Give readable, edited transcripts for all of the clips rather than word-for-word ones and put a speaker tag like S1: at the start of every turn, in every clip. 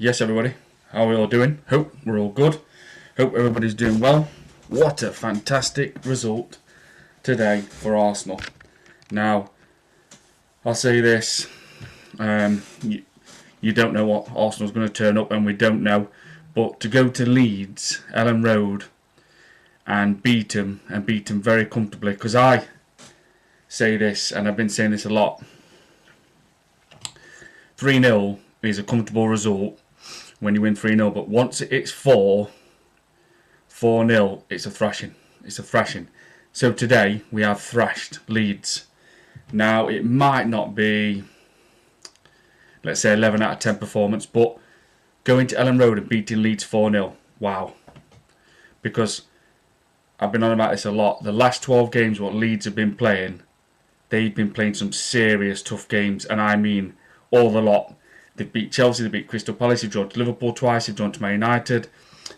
S1: Yes, everybody. How are we all doing? Hope we're all good. Hope everybody's doing well. What a fantastic result today for Arsenal. Now, I'll say this. You don't know what Arsenal's going to turn up, and we don't know. But to go to Leeds, Ellen Road, and beat them very comfortably, because I say this, and I've been saying this a lot, 3-0 is a comfortable result when you win 3-0, but once it's 4-0, it's a thrashing. It's a thrashing. So today we have thrashed Leeds. Now it might not be, let's say, 11 out of 10 performance, but going to Ellen Road and beating Leeds 4-0, wow. Because I've been on about this a lot. The last 12 games what Leeds have been playing, they've been playing some serious tough games, and I mean all the lot. They've beat Chelsea, they've beat Crystal Palace, they've drawn to Liverpool twice, they've drawn to Man United,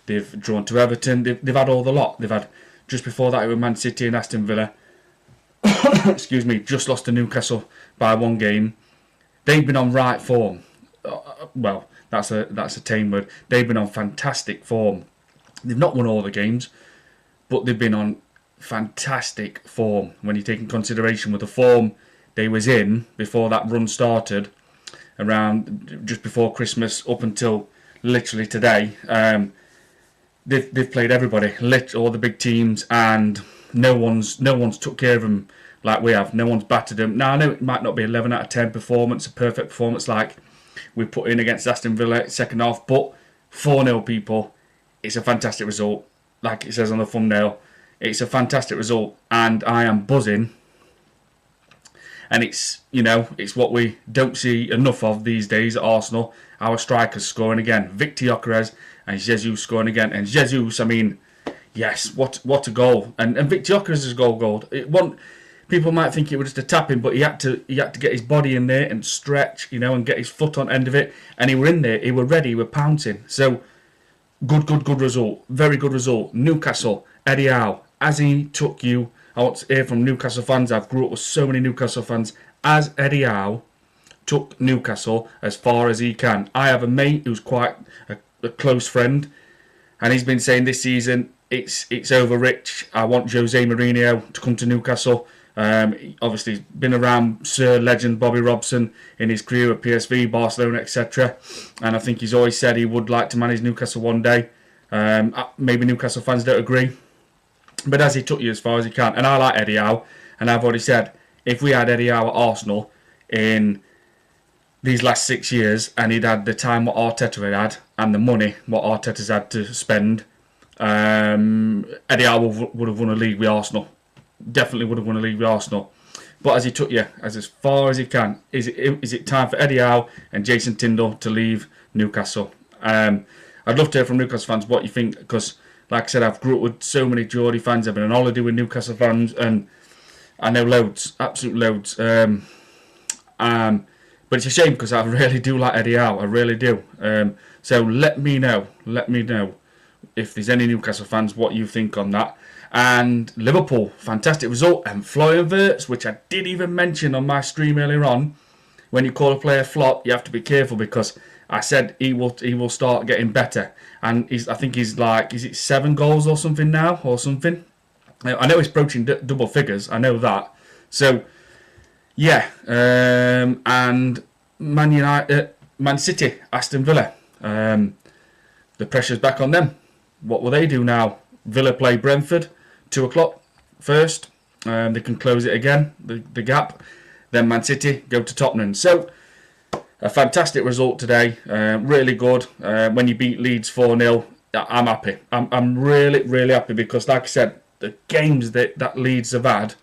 S1: they've drawn to Everton, they've had all the lot. They've had, just before that, it was Man City and Aston Villa. Excuse me, just lost to Newcastle by 1 game. They've been on right form. Well, that's a tame word. They've been on fantastic form. They've not won all the games, but they've been on fantastic form when you take in consideration with the form they was in before that run started, around just before Christmas up until literally today. They've played everybody, all the big teams, and no one's took care of them like we have. No one's battered them. Now I know it might not be 11 out of 10 performance, a perfect performance like we put in against Aston Villa second half, but 4-0 people, it's a fantastic result. Like it says on the thumbnail, it's a fantastic result, and I am buzzing. And it's what we don't see enough of these days at Arsenal. Our strikers scoring again. Victor Gyokeres and Jesus scoring again. And Jesus, I mean, yes, what a goal. And Victor Gyokeres is goal. People might think it was just a tapping, but he had to get his body in there and stretch, and get his foot on end of it. And he were in there, he were ready, he were pouncing. So good result. Very good result. Newcastle, Eddie Howe, as he took you. I want to hear from Newcastle fans. I've grew up with so many Newcastle fans. As Eddie Howe took Newcastle as far as he can. I have a mate who's quite a close friend, and he's been saying this season it's over, Rich. I want Jose Mourinho to come to Newcastle. Obviously, he's been around Sir Legend Bobby Robson in his career at PSV, Barcelona, etc. And I think he's always said he would like to manage Newcastle one day. Maybe Newcastle fans don't agree. But as he took you as far as he can, and I like Eddie Howe, and I've already said, if we had Eddie Howe at Arsenal in these last 6 years, and he'd had the time what Arteta had, and the money what Arteta's had to spend, Eddie Howe would have won a league with Arsenal. Definitely would have won a league with Arsenal. But as he took you as far as he can, is it time for Eddie Howe and Jason Tindall to leave Newcastle? I'd love to hear from Newcastle fans what you think, because like I said, I've grew up with so many Geordie fans. I've been on holiday with Newcastle fans, and I know loads, absolute loads. But it's a shame because I really do like Eddie Howe. I really do. So let me know if there's any Newcastle fans what you think on that. And Liverpool, fantastic result. And Havertz, which I did even mention on my stream earlier on, when you call a player flop, you have to be careful, because I said he will start getting better. And I think he's like, is it 7 goals or something now, or something? I know he's approaching double figures. I know that. So, yeah. And Man City, Aston Villa. The pressure's back on them. What will they do now? Villa play Brentford, 2 o'clock first. They can close it again, the gap. Then Man City go to Tottenham. So, a fantastic result today, really good. When you beat Leeds 4-0, I'm happy. I'm really happy, because, like I said, the games that Leeds have had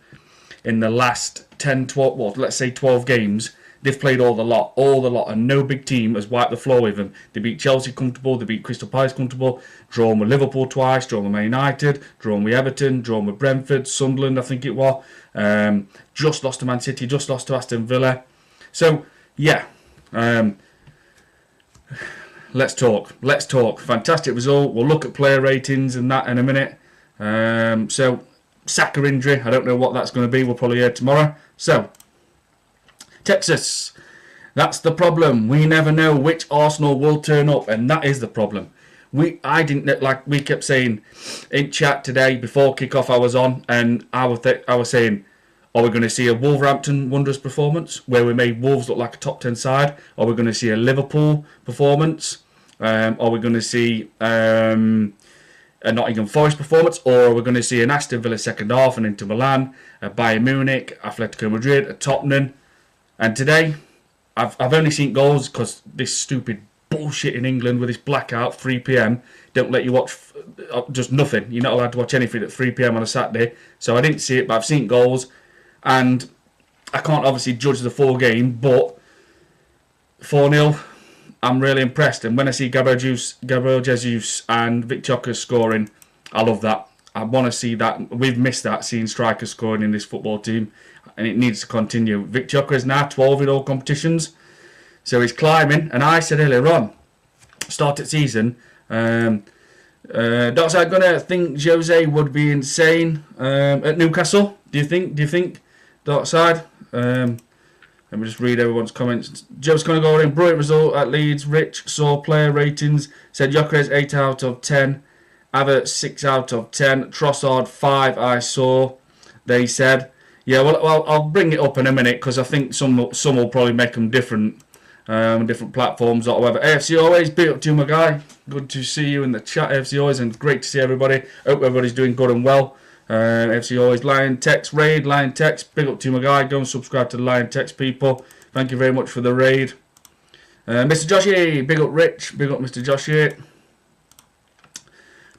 S1: in the last 10, 12, well, let's say 12 games, they've played all the lot, and no big team has wiped the floor with them. They beat Chelsea comfortable, they beat Crystal Palace comfortable, drawn with Liverpool twice, drawn with Man United, drawn with Everton, drawn with Brentford, Sunderland, I think it was. Just lost to Man City, just lost to Aston Villa. So, yeah. Let's talk. Fantastic result. We'll look at player ratings and that in a minute. So, Saka injury, I don't know what that's going to be. We'll probably hear tomorrow. So, Texas, That's the problem. We never know which Arsenal will turn up, and that is the problem. I didn't, like we kept saying in chat today before kickoff. I was on, and I was saying, are we going to see a Wolverhampton wondrous performance where we made Wolves look like a top 10 side? Are we going to see a Liverpool performance? Are we going to see a Nottingham Forest performance? Or are we going to see an Aston Villa second half, and Inter Milan, a Bayern Munich, Atletico Madrid, a Tottenham? And today, I've only seen goals because this stupid bullshit in England with this blackout, 3 p.m, don't let you watch just nothing. You're not allowed to watch anything at 3 p.m on a Saturday. So I didn't see it, but I've seen goals. And I can't obviously judge the full game, but 4-0, I'm really impressed. And when I see Gabriel Jesus and Vic Gyokeres scoring, I love that. I want to see that. We've missed that, seeing strikers scoring in this football team, and it needs to continue. Vic Gyokeres now 12 in all competitions, so he's climbing. And I said earlier on, start of season, Doc's I'm gonna think Jose would be insane at Newcastle. Do you think? Dark side. Let me just read everyone's comments. Joe's going to go in. Brilliant result at Leeds. Rich saw player ratings. Said Gyokeres 8 out of 10. Havertz 6 out of 10. Trossard 5 I saw. They said. Yeah, well I'll bring it up in a minute because I think some will probably make them different platforms or whatever. AFC always, big up to my guy. Good to see you in the chat, AFC always, and great to see everybody. Hope everybody's doing good and well. FC always, Lion Text raid, Lion Text, big up to my guy. Go and subscribe to the Lion Text people. Thank you very much for the raid. Mr. Joshi, big up Rich, big up Mr. Joshi.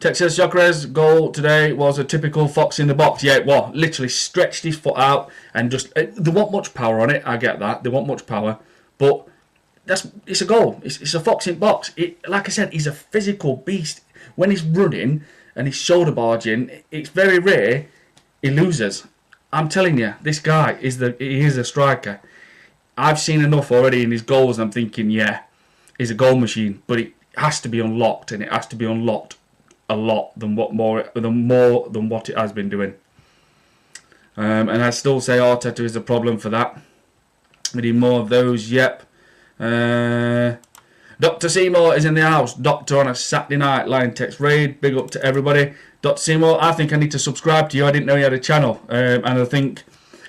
S1: Texas Gyokeres goal today was a typical fox in the box. Yeah, well, literally stretched his foot out and just. They want much power on it. I get that. They want much power, but it's a goal. It's a fox in box. Like I said, he's a physical beast. When he's running and he's shoulder barging, it's very rare he loses. I'm telling you, this guy is a striker. I've seen enough already in his goals, and I'm thinking, yeah, he's a goal machine. But it has to be unlocked, and it has to be unlocked a lot more than what it has been doing. And I still say Arteta is a problem for that. We need more of those. Yep. Dr. Seymour is in the house. Doctor on a Saturday night. Lion Text raid. Big up to everybody. Dr. Seymour, I think I need to subscribe to you. I didn't know you had a channel. And I think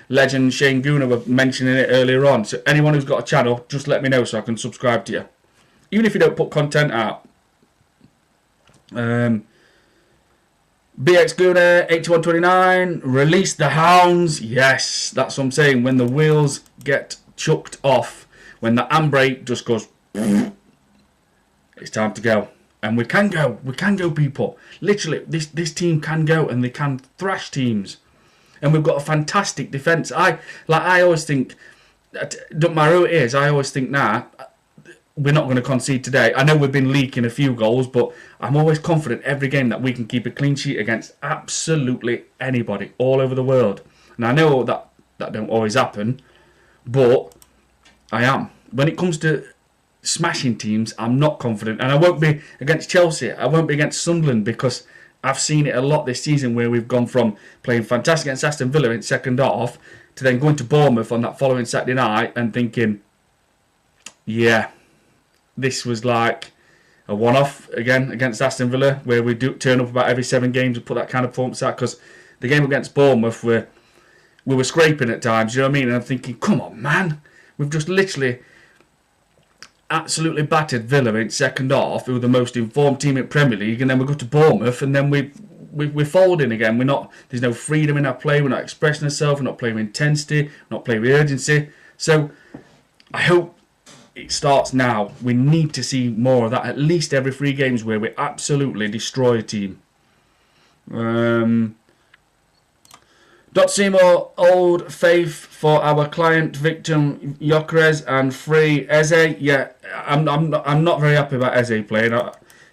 S1: legend Shane Gooner were mentioning it earlier on. So anyone who's got a channel, just let me know so I can subscribe to you. Even if you don't put content out. BX Gooner 8129. Release the hounds. Yes, that's what I'm saying. When the wheels get chucked off. When the handbrake just goes... It's time to go. And we can go. We can go, people. Literally, this team can go, and they can thrash teams. And we've got a fantastic defence. I always think, don't matter who it is, I always think, we're not going to concede today. I know we've been leaking a few goals, but I'm always confident every game that we can keep a clean sheet against absolutely anybody all over the world. And I know that don't always happen, but I am. When it comes to smashing teams, I'm not confident, and I won't be against Chelsea. I won't be against Sunderland, because I've seen it a lot this season where we've gone from playing fantastic against Aston Villa in second half to then going to Bournemouth on that following Saturday night and thinking, yeah, this was like a one-off again against Aston Villa, where we do turn up about every 7 games and put that kind of performance out. Because the game against Bournemouth, we were scraping at times, you know what I mean? And I'm thinking, come on, man, we've just literally absolutely battered Villa in second half, who were the most informed team in Premier League, and then we go to Bournemouth, and then we're folding again. There's no freedom in our play. We're not expressing ourselves. We're not playing with intensity. We're not playing with urgency. So I hope it starts now. We need to see more of that, at least every 3 games, where we absolutely destroy a team. Dot Seymour, old faith for our client victim Gyokeres and free Eze. Yeah, I'm not very happy about Eze playing.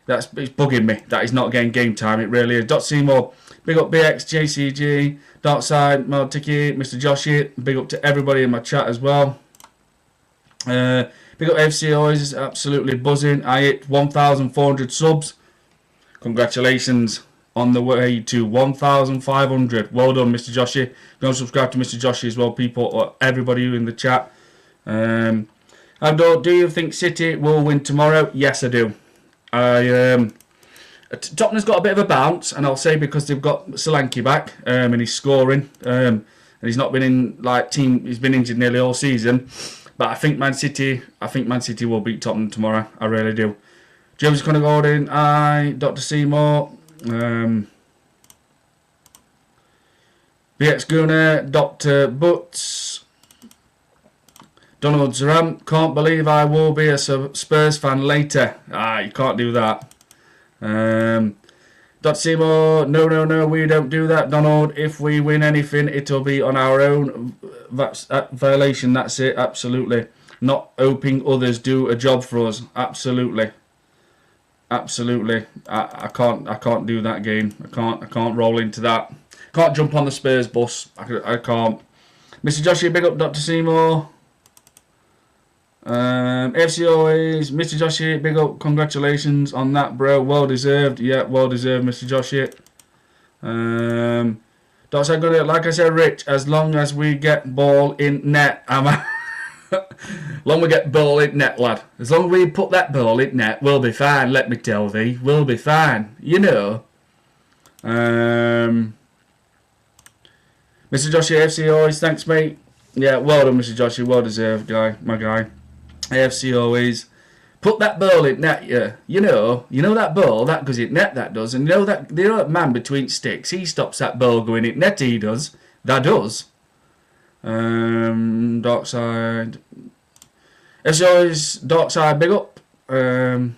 S1: It's bugging me that he's not getting game time. It really is. Dot Seymour, big up BX, JCG, Dark Side, Madueke, Mr. Joshi. Big up to everybody in my chat as well. Big up FC always, absolutely buzzing. I hit 1,400 subs. Congratulations. On the way to 1,500. Well done, Mr. Joshi. Go and subscribe to Mr. Joshi as well, people, or everybody in the chat. Abdul, do you think City will win tomorrow? Yes, I do. Tottenham's got a bit of a bounce, and I'll say because they've got Solanke back, and he's scoring, and he's not been in he's been injured nearly all season. But I think Man City will beat Tottenham tomorrow. I really do. James Conor Gordon, Dr. Seymour, BX Gunner, Dr. Butts, Donald Zaram, can't believe I will be a Spurs fan later. You can't do that. Dr. Seymour, no, we don't do that, Donald. If we win anything, it'll be on our own violation. That's it, absolutely. Not hoping others do a job for us. Absolutely. I can't do that game. I can't roll into that. Can't jump on the Spurs bus. I can't. Mr. Joshua, big up Dr. Seymour. FC always, Mr. Joshua, big up, congratulations on that, bro. Well deserved. Yeah, well deserved, Mr. Joshua. Dr. Good, like I said, Rich, as long as we get ball in net, long we get ball in net, lad. As long as we put that ball in net, we'll be fine, let me tell thee. We'll be fine, you know. Mr. Joshua, FC always, thanks, mate. Yeah, well done, Mr. Joshua, well deserved, my guy. AFC always, put that ball in net, yeah. You know that ball, that goes in net, that does. And you know that man between sticks, he stops that ball going in net, he does. That does. Dark side. AFC always, dark side, big up. Donald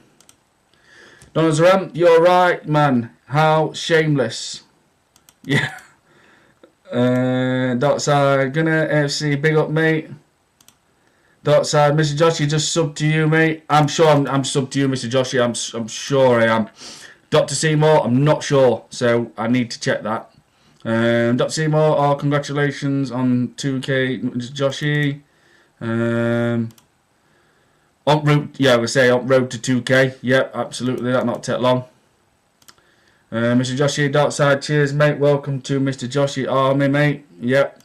S1: Zaram, you're right, man. How shameless. Yeah. Dark side, gonna AFC, big up, mate. Dark side, Mr. Joshie, just sub to you, mate. I'm sure I'm sub to you, Mr. Joshie. I'm sure I am. Dr. Seymour, I'm not sure, so I need to check that. Dr. Seymour, congratulations on 2K, Mr. Joshie. On route, yeah, we say on road to 2K. Yep, absolutely, that not take long. Mr. Joshie, dark side, cheers, mate. Welcome to Mr. Joshie Army, mate. Yep.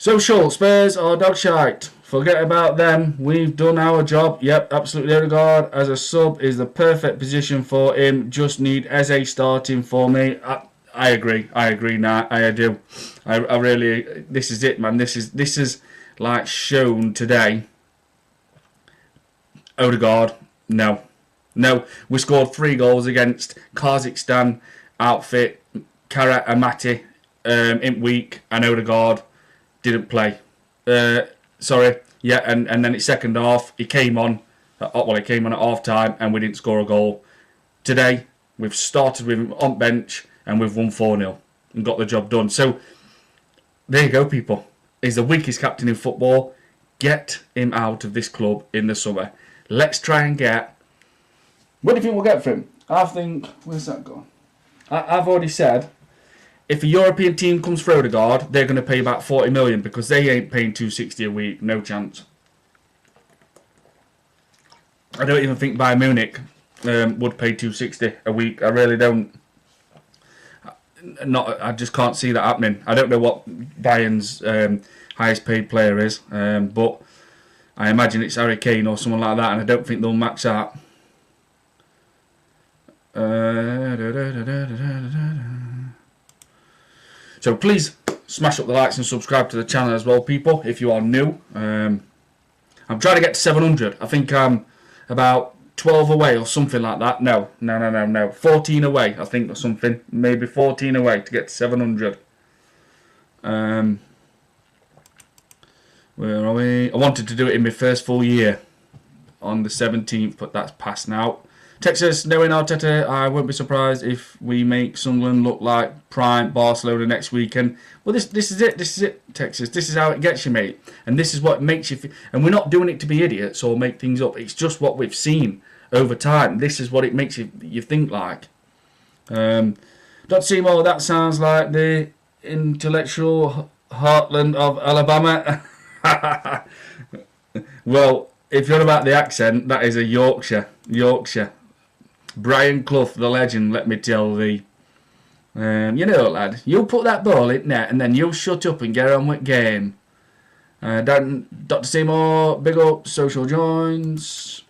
S1: Social, Spurs or dog shite. Forget about them. We've done our job. Yep, absolutely. Odegaard as a sub is the perfect position for him. Just need Eze starting for me. I agree. Now I do. I really. This is it, man. This is like shown today. Odegaard, no. We scored 3 goals against Kazakhstan outfit. Kara Amati in week, and Odegaard didn't play. Sorry. Yeah, and then it's second half. He came on. He came on at half time, and we didn't score a goal. Today we've started with him on bench, and we've won 4-0 and got the job done. So there you go, people. He's the weakest captain in football. Get him out of this club in the summer. Let's try and get. What do you think we'll get for him? I think. Where's that gone? I've already said. If a European team comes for Odegaard, they're going to pay about 40 million because they ain't paying 260 a week. No chance. I don't even think Bayern Munich would pay 260 a week. I really don't. I just can't see that happening. I don't know what Bayern's highest paid player is, but I imagine it's Harry Kane or someone like that, and I don't think they'll match that. So please smash up the likes and subscribe to the channel as well, people, if you are new. I'm trying to get to 700. I think I'm about 12 away or something like that. No. 14 away, I think, or something. Maybe 14 away to get to 700. Where are we? I wanted to do it in my first full year on the 17th, but that's past now. Texas, knowing Arteta, I won't be surprised if we make Sunderland look like prime Barcelona next weekend. Well, this is it, Texas. This is how it gets you, mate. And this is what makes you feel. And we're not doing it to be idiots or make things up. It's just what we've seen over time. This is what it makes you think like. Dr. Seymour, that sounds like the intellectual heartland of Alabama. Well, if you're about the accent, that is a Yorkshire. Brian Clough, the legend, let me tell thee. You know, lad, you'll put that ball in net and then you'll shut up and get on with game. Dr. Seymour, big up, social joins.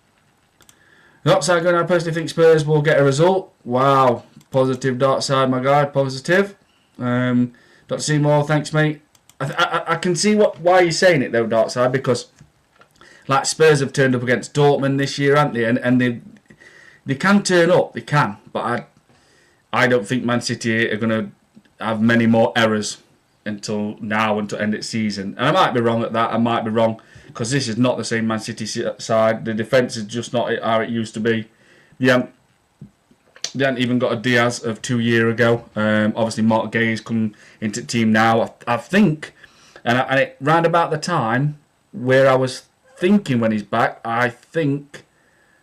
S1: Dark side going, I personally think Spurs will get a result. Wow, positive dark side, my guy, positive. Dr. Seymour, thanks, mate. I can see why you're saying it though, dark side, because like Spurs have turned up against Dortmund this year, haven't they? And they can turn up, they can, but I don't think Man City are going to have many more errors until end of season. And I might be wrong at that. I might be wrong because this is not the same Man City side. The defence is just not how it used to be. They haven't even got a Diaz of 2 years ago. Obviously, Madueke come into the team now. I think, and it round about the time where I was thinking when he's back, I think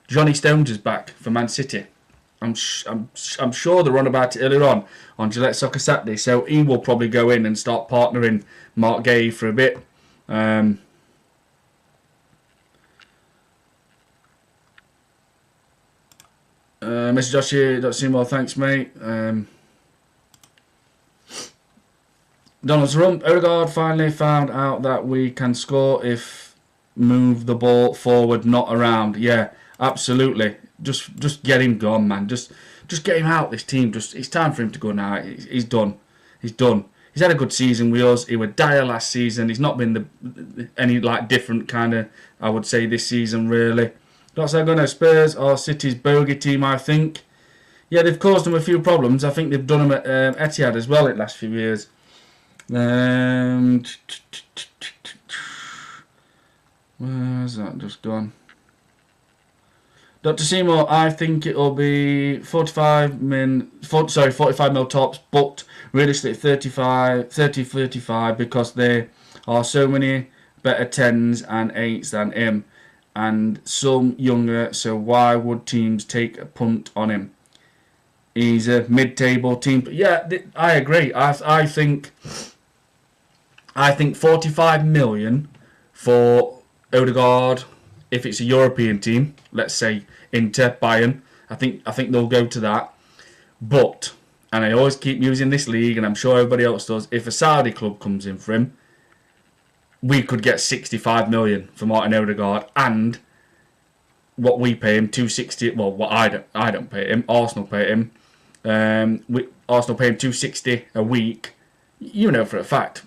S1: Johnny Stones is back for Man City. I'm sure they run about it earlier on Gillette Soccer Saturday, so he will probably go in and start partnering Mark Gay for a bit. Mr. Joshua, Dr. Seymour, thanks, mate. Donald's Rump, Odegaard finally found out that we can score if move the ball forward, not around. Yeah, absolutely. Just get him gone, man. Just get him out this team. It's time for him to go now. He's done. He's done. He's had a good season with us. He was dire last season. He's not been any like different kind of, I would say, this season really. That's how going to Spurs or City's bogey team, I think. Yeah, they've caused them a few problems. I think they've done them at Etihad as well in the last few years. Where's that just gone? Dr. Seymour, I think it'll be 45 mil tops, but realistically 35 because there are so many better 10s and 8s than him and some younger, so why would teams take a punt on him? He's a mid-table team. But yeah, I agree. I think 45 million for Odegaard, if it's a European team, let's say Inter, Bayern, I think they'll go to that. But, and I always keep using this league, and I'm sure everybody else does, if a Saudi club comes in for him, we could get 65 million for Martin Odegaard, and what we pay him, 260. Well, what I don't pay him. Arsenal pay him. Arsenal pay him 260 a week. You know for a fact.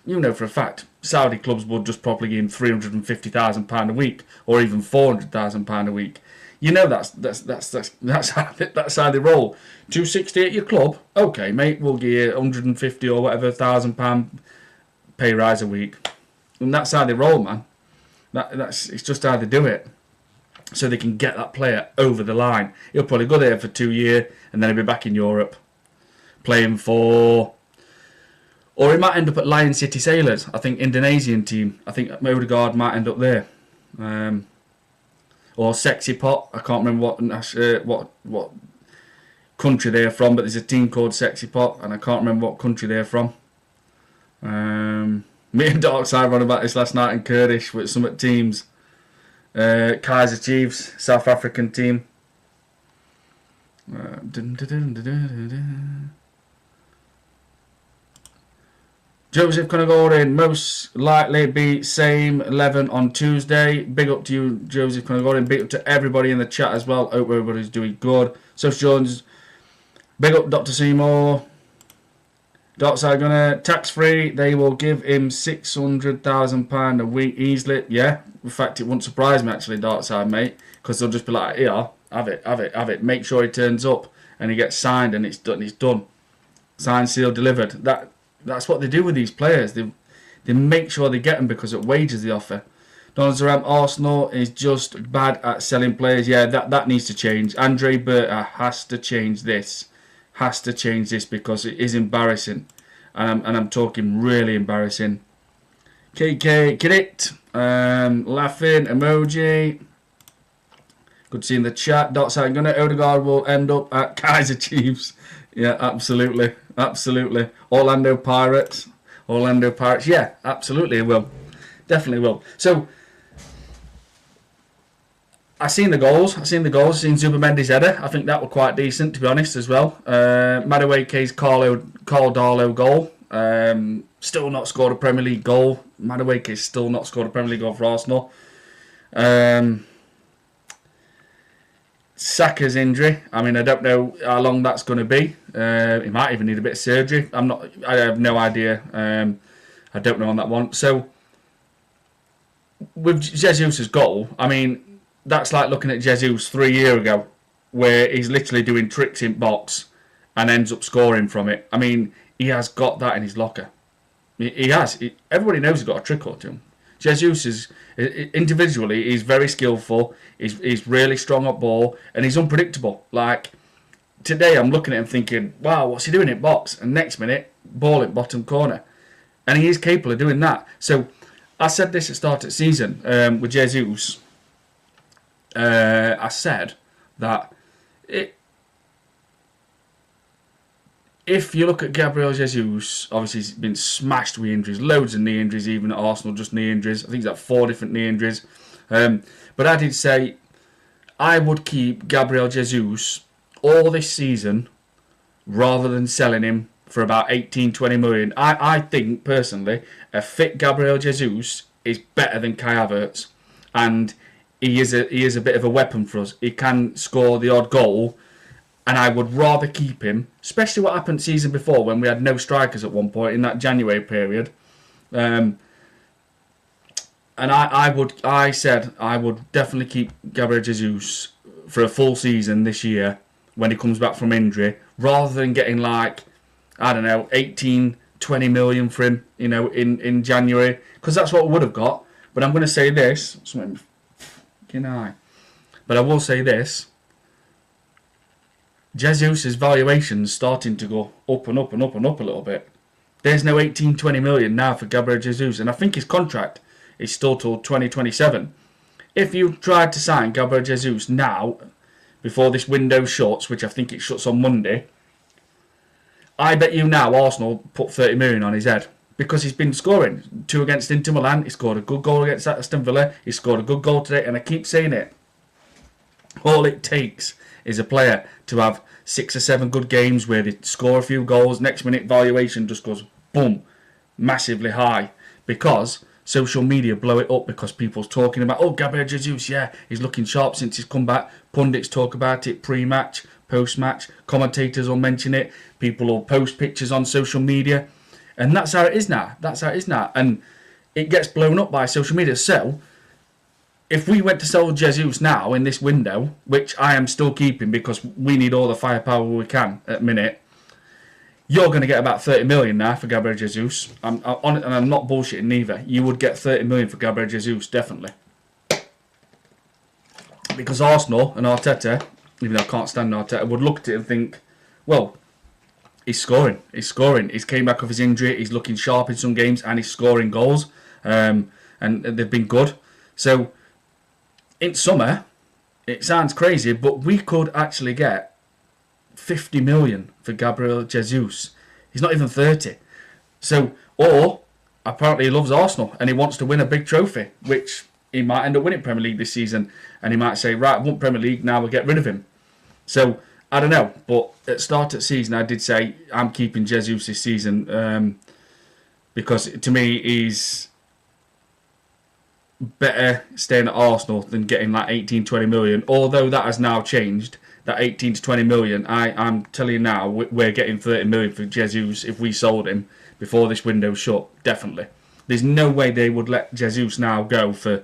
S1: Saudi clubs would just probably give him £350,000 a week, or even £400,000 a week. You know that's how they roll. 260 at your club, okay, mate. We'll give you 150 or whatever £1,000 pay rise a week, and that's how they roll, man. It's just how they do it, so they can get that player over the line. He'll probably go there for 2 years, and then he'll be back in Europe, playing for. Or he might end up at Lion City Sailors, I think, Indonesian team. I think Odegaard might end up there. Or Sexy Pot. I can't remember what country they're from, but there's a team called Sexy Pot, and I can't remember what country they're from. Me and Darkside ran about this last night in Kurdish with some teams. Kaiser Chiefs, South African team. Joseph Conagordin, most likely be same 11 on Tuesday. Big up to you, Joseph Conagordin. Big up to everybody in the chat as well. Hope everybody's doing good. Sophie Jones, big up Dr. Seymour. Darkside Gunner, tax free. They will give him £600,000 a week easily. Yeah, in fact, it wouldn't surprise me actually, Darkside, mate, because they'll just be like, here, have it. Make sure he turns up and he gets signed and it's done. Signed, sealed, delivered. That's what they do with these players. They make sure they get them because of wages they offer. Donald Zaram, Arsenal is just bad at selling players. Yeah, that needs to change. Andre Berta has to change this. Because it is embarrassing. And I'm talking really embarrassing. KK, get it. Laughing, emoji. Good seeing the chat. Dot saying, Odegaard will end up at Kaiser Chiefs. Yeah, absolutely. Orlando Pirates. Yeah, absolutely it will. Definitely will. So, I seen the goals. I seen Zubimendi's header. I think that was quite decent, to be honest, as well. Madueke's Carl Darlow goal. still not scored a Premier League goal. Madueke still not scored a Premier League goal for Arsenal. Saka's injury, I mean, I don't know how long that's going to be. He might even need a bit of surgery. I have no idea. I don't know on that one. So, with Jesus' goal, I mean, that's like looking at Jesus 3 years ago, where he's literally doing tricks in box and ends up scoring from it. I mean, he has got that in his locker. He has. Everybody knows he's got a trick or two. Jesus is individually, he's very skillful. He's really strong at ball, and he's unpredictable. Like today, I'm looking at him thinking, "Wow, what's he doing in box?" And next minute, ball in bottom corner, and he is capable of doing that. So, I said this at the start of the season with Jesus. I said that if you look at Gyokeres Jesus, obviously he's been smashed with injuries, loads of knee injuries, even at Arsenal, just knee injuries. I think he's got 4 different knee injuries. But I did say I would keep Gyokeres Jesus all this season rather than selling him for about 18-20 million. I think, personally, a fit Gyokeres Jesus is better than Kai Havertz. And he is a bit of a weapon for us. He can score the odd goal. And I would rather keep him, especially what happened season before when we had no strikers at one point in that January period. And I said I would definitely keep Gyokeres Jesus for a full season this year when he comes back from injury, rather than getting like, I don't know, 18, 20 million for him, you know, in January, because that's what we would have got. But I'm going to say this, but I will say this. Jesus' valuation's starting to go up and up and up and up a little bit. There's no 18-20 million now for Gyokeres Jesus, and I think his contract is still till 2027. If you tried to sign Gyokeres Jesus now, before this window shuts, which I think it shuts on Monday, I bet you now Arsenal put 30 million on his head, because he's been scoring 2 against Inter Milan. He scored a good goal against Aston Villa. He scored a good goal today, and I keep saying it. All it takes is a player to have 6 or 7 good games where they score a few goals. Next minute valuation just goes boom, massively high, because social media blow it up, because people's talking about, oh, Gyokeres Jesus, yeah, he's looking sharp since he's come back. Pundits talk about it pre-match, post-match. Commentators will mention it. People will post pictures on social media, and that's how it is now. And it gets blown up by social media. So if we went to sell Jesus now in this window, which I am still keeping because we need all the firepower we can at the minute, you're going to get about 30 million now for Gyokeres Jesus. And I'm not bullshitting neither. You would get 30 million for Gyokeres Jesus, definitely. Because Arsenal and Arteta, even though I can't stand Arteta, would look at it and think, well, he's scoring. He's came back off his injury. He's looking sharp in some games, and he's scoring goals. And they've been good. So in summer, it sounds crazy, but we could actually get 50 million for Gyokeres Jesus. He's not even 30. So, or apparently he loves Arsenal and he wants to win a big trophy, which he might end up winning Premier League this season, and he might say, right, I want Premier League, now we'll get rid of him. So I don't know, but at the start of the season I did say I'm keeping Jesus this season, because to me he's better staying at Arsenal than getting like 18-20 million, although that has now changed. That 18 to 20 million, I'm telling you now, we're getting 30 million for Jesus if we sold him before this window shut, definitely. There's no way they would let Jesus now go for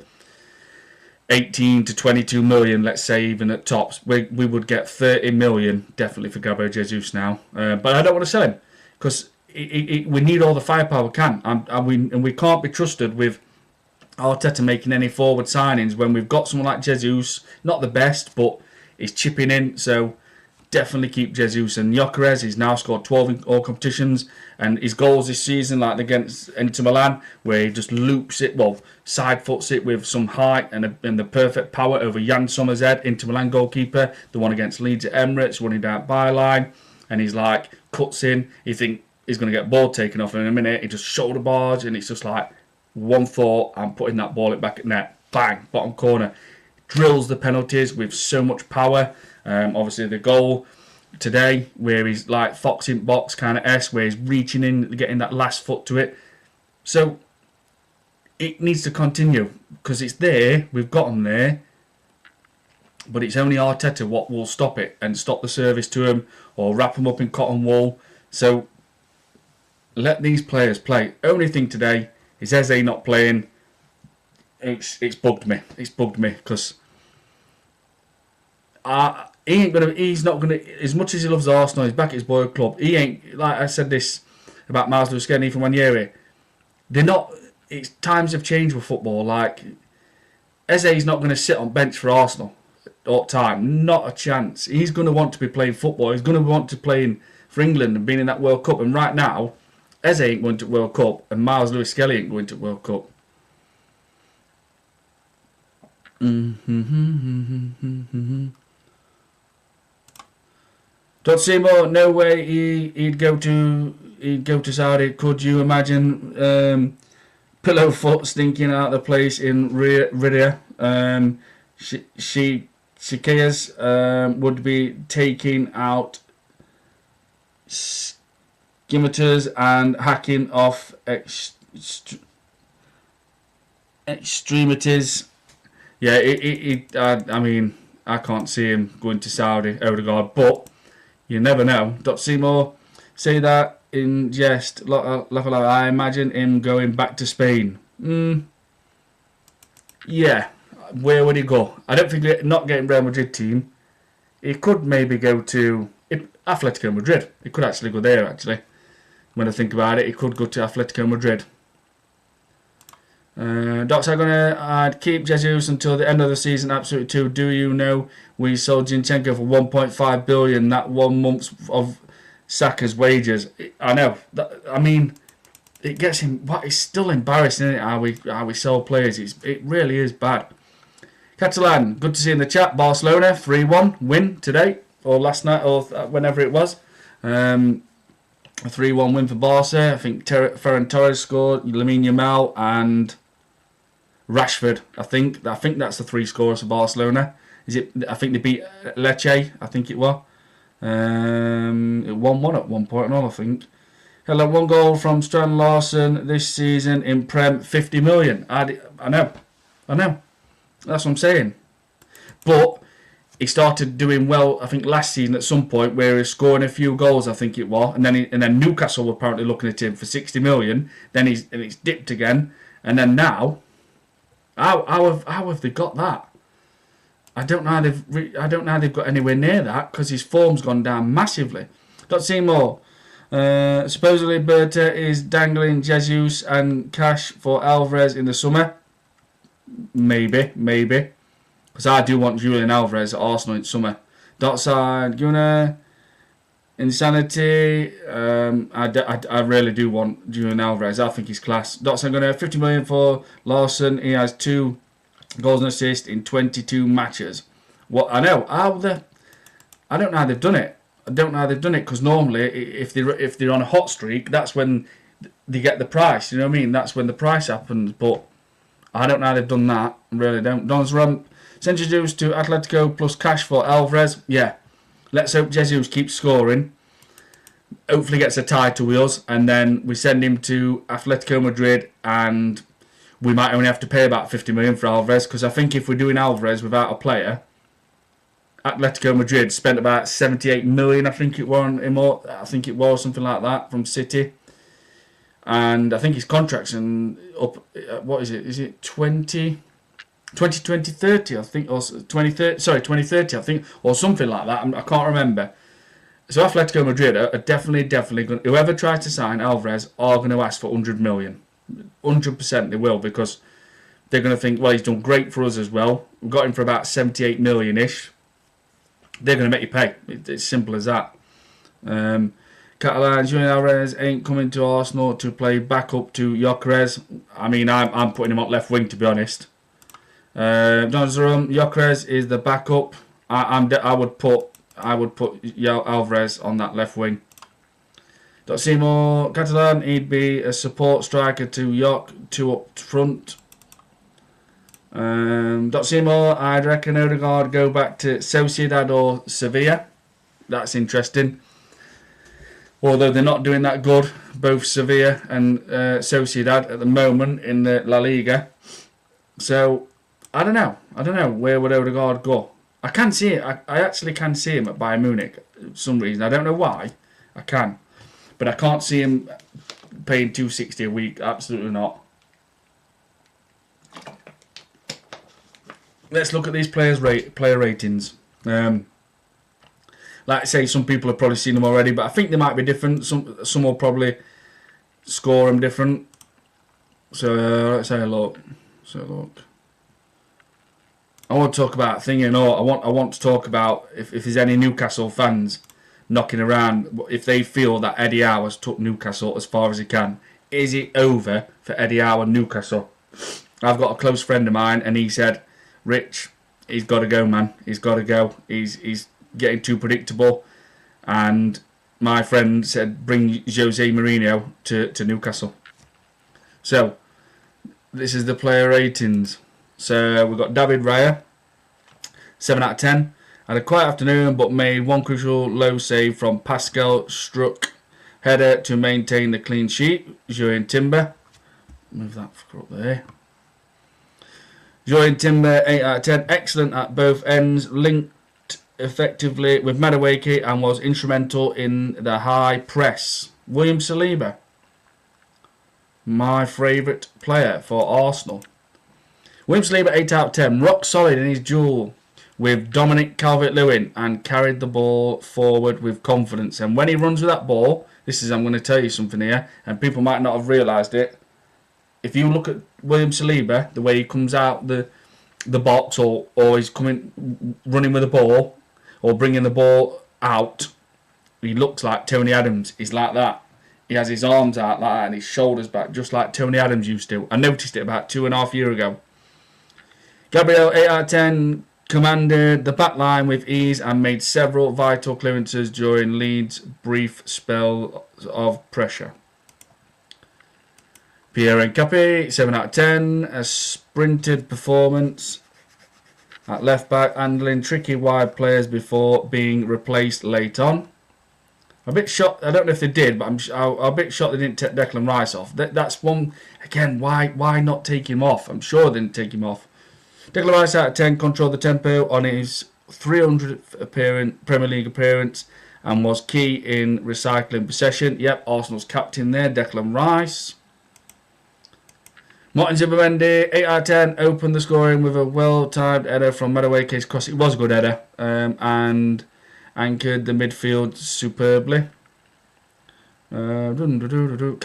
S1: 18 to 22 million, let's say, even at tops. We would get 30 million definitely for Gyokeres Jesus now. But I don't want to sell him, because we need all the firepower we can. And we can't be trusted with Arteta making any forward signings when we've got someone like Jesus, not the best, but he's chipping in. So definitely keep Jesus. And Gyokeres, he's now scored 12 in all competitions, and his goals this season, like against Inter Milan, where he just loops it, well, side foots it with some height and the perfect power over Jan Sommer's head, Inter Milan goalkeeper. The one against Leeds at Emirates, running down byline, and he's like cuts in. You think he's going to get ball taken off in a minute. He just shoulder barge, and it's just like one thought, I'm putting that ball back at net. Bang, bottom corner. Drills the penalties with so much power. Obviously the goal today, where he's like Fox in box kind of S, where he's reaching in, getting that last foot to it. So it needs to continue because it's there. We've got them there, but it's only Arteta what will stop it and stop the service to him or wrap them up in cotton wool. So let these players play. Only thing today is Eze not playing. It's bugged me. It's bugged me because he's not gonna. As much as he loves Arsenal, he's back at his boy club. He ain't, like I said this about Miles Lewis-Skelly from 1 year. They're not. It's times have changed with football. Like Eze's not going to sit on bench for Arsenal all the time. Not a chance. He's going to want to be playing football. He's going to want to play for England and being in that World Cup. And right now, Eze ain't going to World Cup, and Miles Lewis-Skelly ain't going to World Cup. Don't see more. No way he'd go to Saudi. Could you imagine pillow foot stinking out of the place in Riyadh? Cicadas would be taking out scimitars and hacking off extremities. Yeah, I mean, I can't see him going to Saudi, Odegaard, but you never know. Dot Seymour say that in jest. I imagine him going back to Spain. Yeah, where would he go? I don't think not getting Real Madrid team. He could maybe go to Atletico Madrid. He could actually go there. Actually, when I think about it, he could go to Atletico Madrid. Docs are gonna keep Jesus until the end of the season. Absolutely too. Do you know we sold Zinchenko for 1.5 billion? That 1 month of Saka's wages. I know. I mean, it gets him. But it's still embarrassing, isn't it? How we sell players. It really is bad. Catalan, good to see you in the chat. Barcelona 3-1 win today or last night or whenever it was. A 3-1 win for Barca. I think Ferran Torres scored. Lamine Yamal and Rashford. I think that's the 3 scorers for Barcelona. Is it? I think they beat Lecce. I think it was. It 1-1 at one point and all. I think. Hello, 1 goal from Strand Larson this season in Prem. 50 million. I know. That's what I'm saying. But he started doing well, I think, last season at some point where he was scoring a few goals, I think it was. And then Newcastle were apparently looking at him for 60 million. Then it's dipped again. And then now, how have they got that? I don't know how they've got anywhere near that because his form's gone down massively. Got to see more. Supposedly Berta is dangling Jesus and cash for Alvarez in the summer. Maybe. Because I do want Julian Alvarez at Arsenal in summer. Dot side, Gunnar. Insanity. I really do want Julian Alvarez. I think he's class. Dot side, Gunnar. 50 million for Larson. He has 2 goals and assists in 22 matches. What I know. I don't know how they've done it. Because normally, if they're on a hot streak, that's when they get the price. You know what I mean? That's when the price happens. But I don't know how they've done that. I really don't. Don's Rump. Send Jesus to Atletico plus cash for Alvarez. Yeah. Let's hope Jesus keeps scoring. Hopefully gets a tie to wheels. And then we send him to Atletico Madrid. And we might only have to pay about 50 million for Alvarez. Because I think if we're doing Alvarez without a player, Atletico Madrid spent about 78 million, I think it was, on him. I think it was something like that from City. And I think his contract's up, what is it? Is it 2030, I think, or 2030, I think, or something like that. I can't remember. So Atletico Madrid are definitely going. Whoever tries to sign Alvarez are going to ask for 100 million. 100% they will, because they're going to think, well, he's done great for us as well. We got him for about 78 million-ish. They're going to make you pay. It's simple as that. Catalan, Julian Alvarez ain't coming to Arsenal to play backup to Gyokeres. I mean, I'm putting him on left wing, to be honest. Gyokeres is the backup. I would put Alvarez on that left wing. Seymour, Catalan, he'd be a support striker to York, 2 up front. Seymour, I'd reckon Odegaard go back to Sociedad or Sevilla. That's interesting. Although they're not doing that good, both Sevilla and Sociedad at the moment in the La Liga. So, I don't know. Where would Odegaard go? I can see it. I actually can see him at Bayern Munich for some reason. I don't know why. I can. But I can't see him paying 260 a week. Absolutely not. Let's look at these player ratings. Like I say, some people have probably seen them already, but I think they might be different. Some will probably score them different. So let's have a look. I want to talk about I want to talk about if there's any Newcastle fans knocking around, if they feel that Eddie Howe has took Newcastle as far as he can. Is it over for Eddie Howe and Newcastle? I've got a close friend of mine, and he said, Rich, he's got to go, man. He's got to go. He's getting too predictable. And my friend said, bring Jose Mourinho to Newcastle. So, this is the player ratings. So, we've got David Raya, 7 out of 10. Had a quiet afternoon, but made one crucial low save from Pascal Struck. Header to maintain the clean sheet. Jurien Timber. Move that fucker up there. Jurien Timber, 8 out of 10. Excellent at both ends. Linked effectively with Madueke and was instrumental in the high press. William Saliba. My favourite player for Arsenal. William Saliba, 8 out of 10. Rock solid in his duel with Dominic Calvert-Lewin and carried the ball forward with confidence. And when he runs with that ball, I'm going to tell you something here, and people might not have realised it. If you look at William Saliba, the way he comes out the box, or he's running with the ball, or bringing the ball out, he looks like Tony Adams. He's like that. He has his arms out like that and his shoulders back, just like Tony Adams used to. I noticed it about 2.5 years ago. Gabriel, 8 out of 10. Commanded the back line with ease and made several vital clearances during Leeds' brief spell of pressure. Pierre Nkapi, 7 out of 10. A sprinted performance at left back, handling tricky wide players before being replaced late on. A bit shocked. I don't know if they did, but I'm a bit shocked they didn't take Declan Rice off. That's one again. Why not take him off? I'm sure they didn't take him off. Declan Rice out of 10, controlled the tempo on his 300th Premier League appearance and was key in recycling possession. Yep, Arsenal's captain there, Declan Rice. Martin Zubimendi, 8 out of 10, opened the scoring with a well-timed header from Madueke's cross. It was a good header, and anchored the midfield superbly. Kai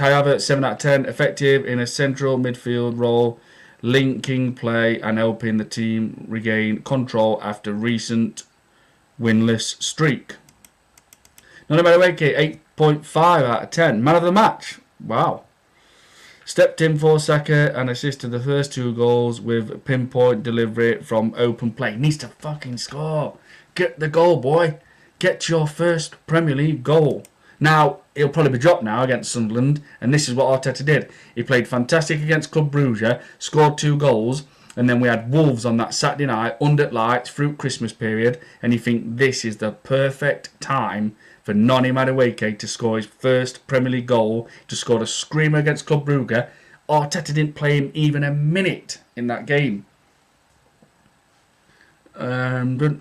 S1: Havertz, 7 out of 10, effective in a central midfield role, linking play and helping the team regain control after recent winless streak. Noni Madueke, 8.5 out of 10. Man of the match. Wow. Stepped in for Saka and assisted the first 2 goals with pinpoint delivery from open play. Needs to fucking score. Get the goal, boy. Get your first Premier League goal. Now, he'll probably be dropped now against Sunderland, and this is what Arteta did. He played fantastic against Club Brugge, scored 2 goals, and then we had Wolves on that Saturday night, under lights, through Christmas period, and you think this is the perfect time for Noni Madueke to score his first Premier League goal, to score a screamer against Club Brugge. Arteta didn't play him even a minute in that game. Leandro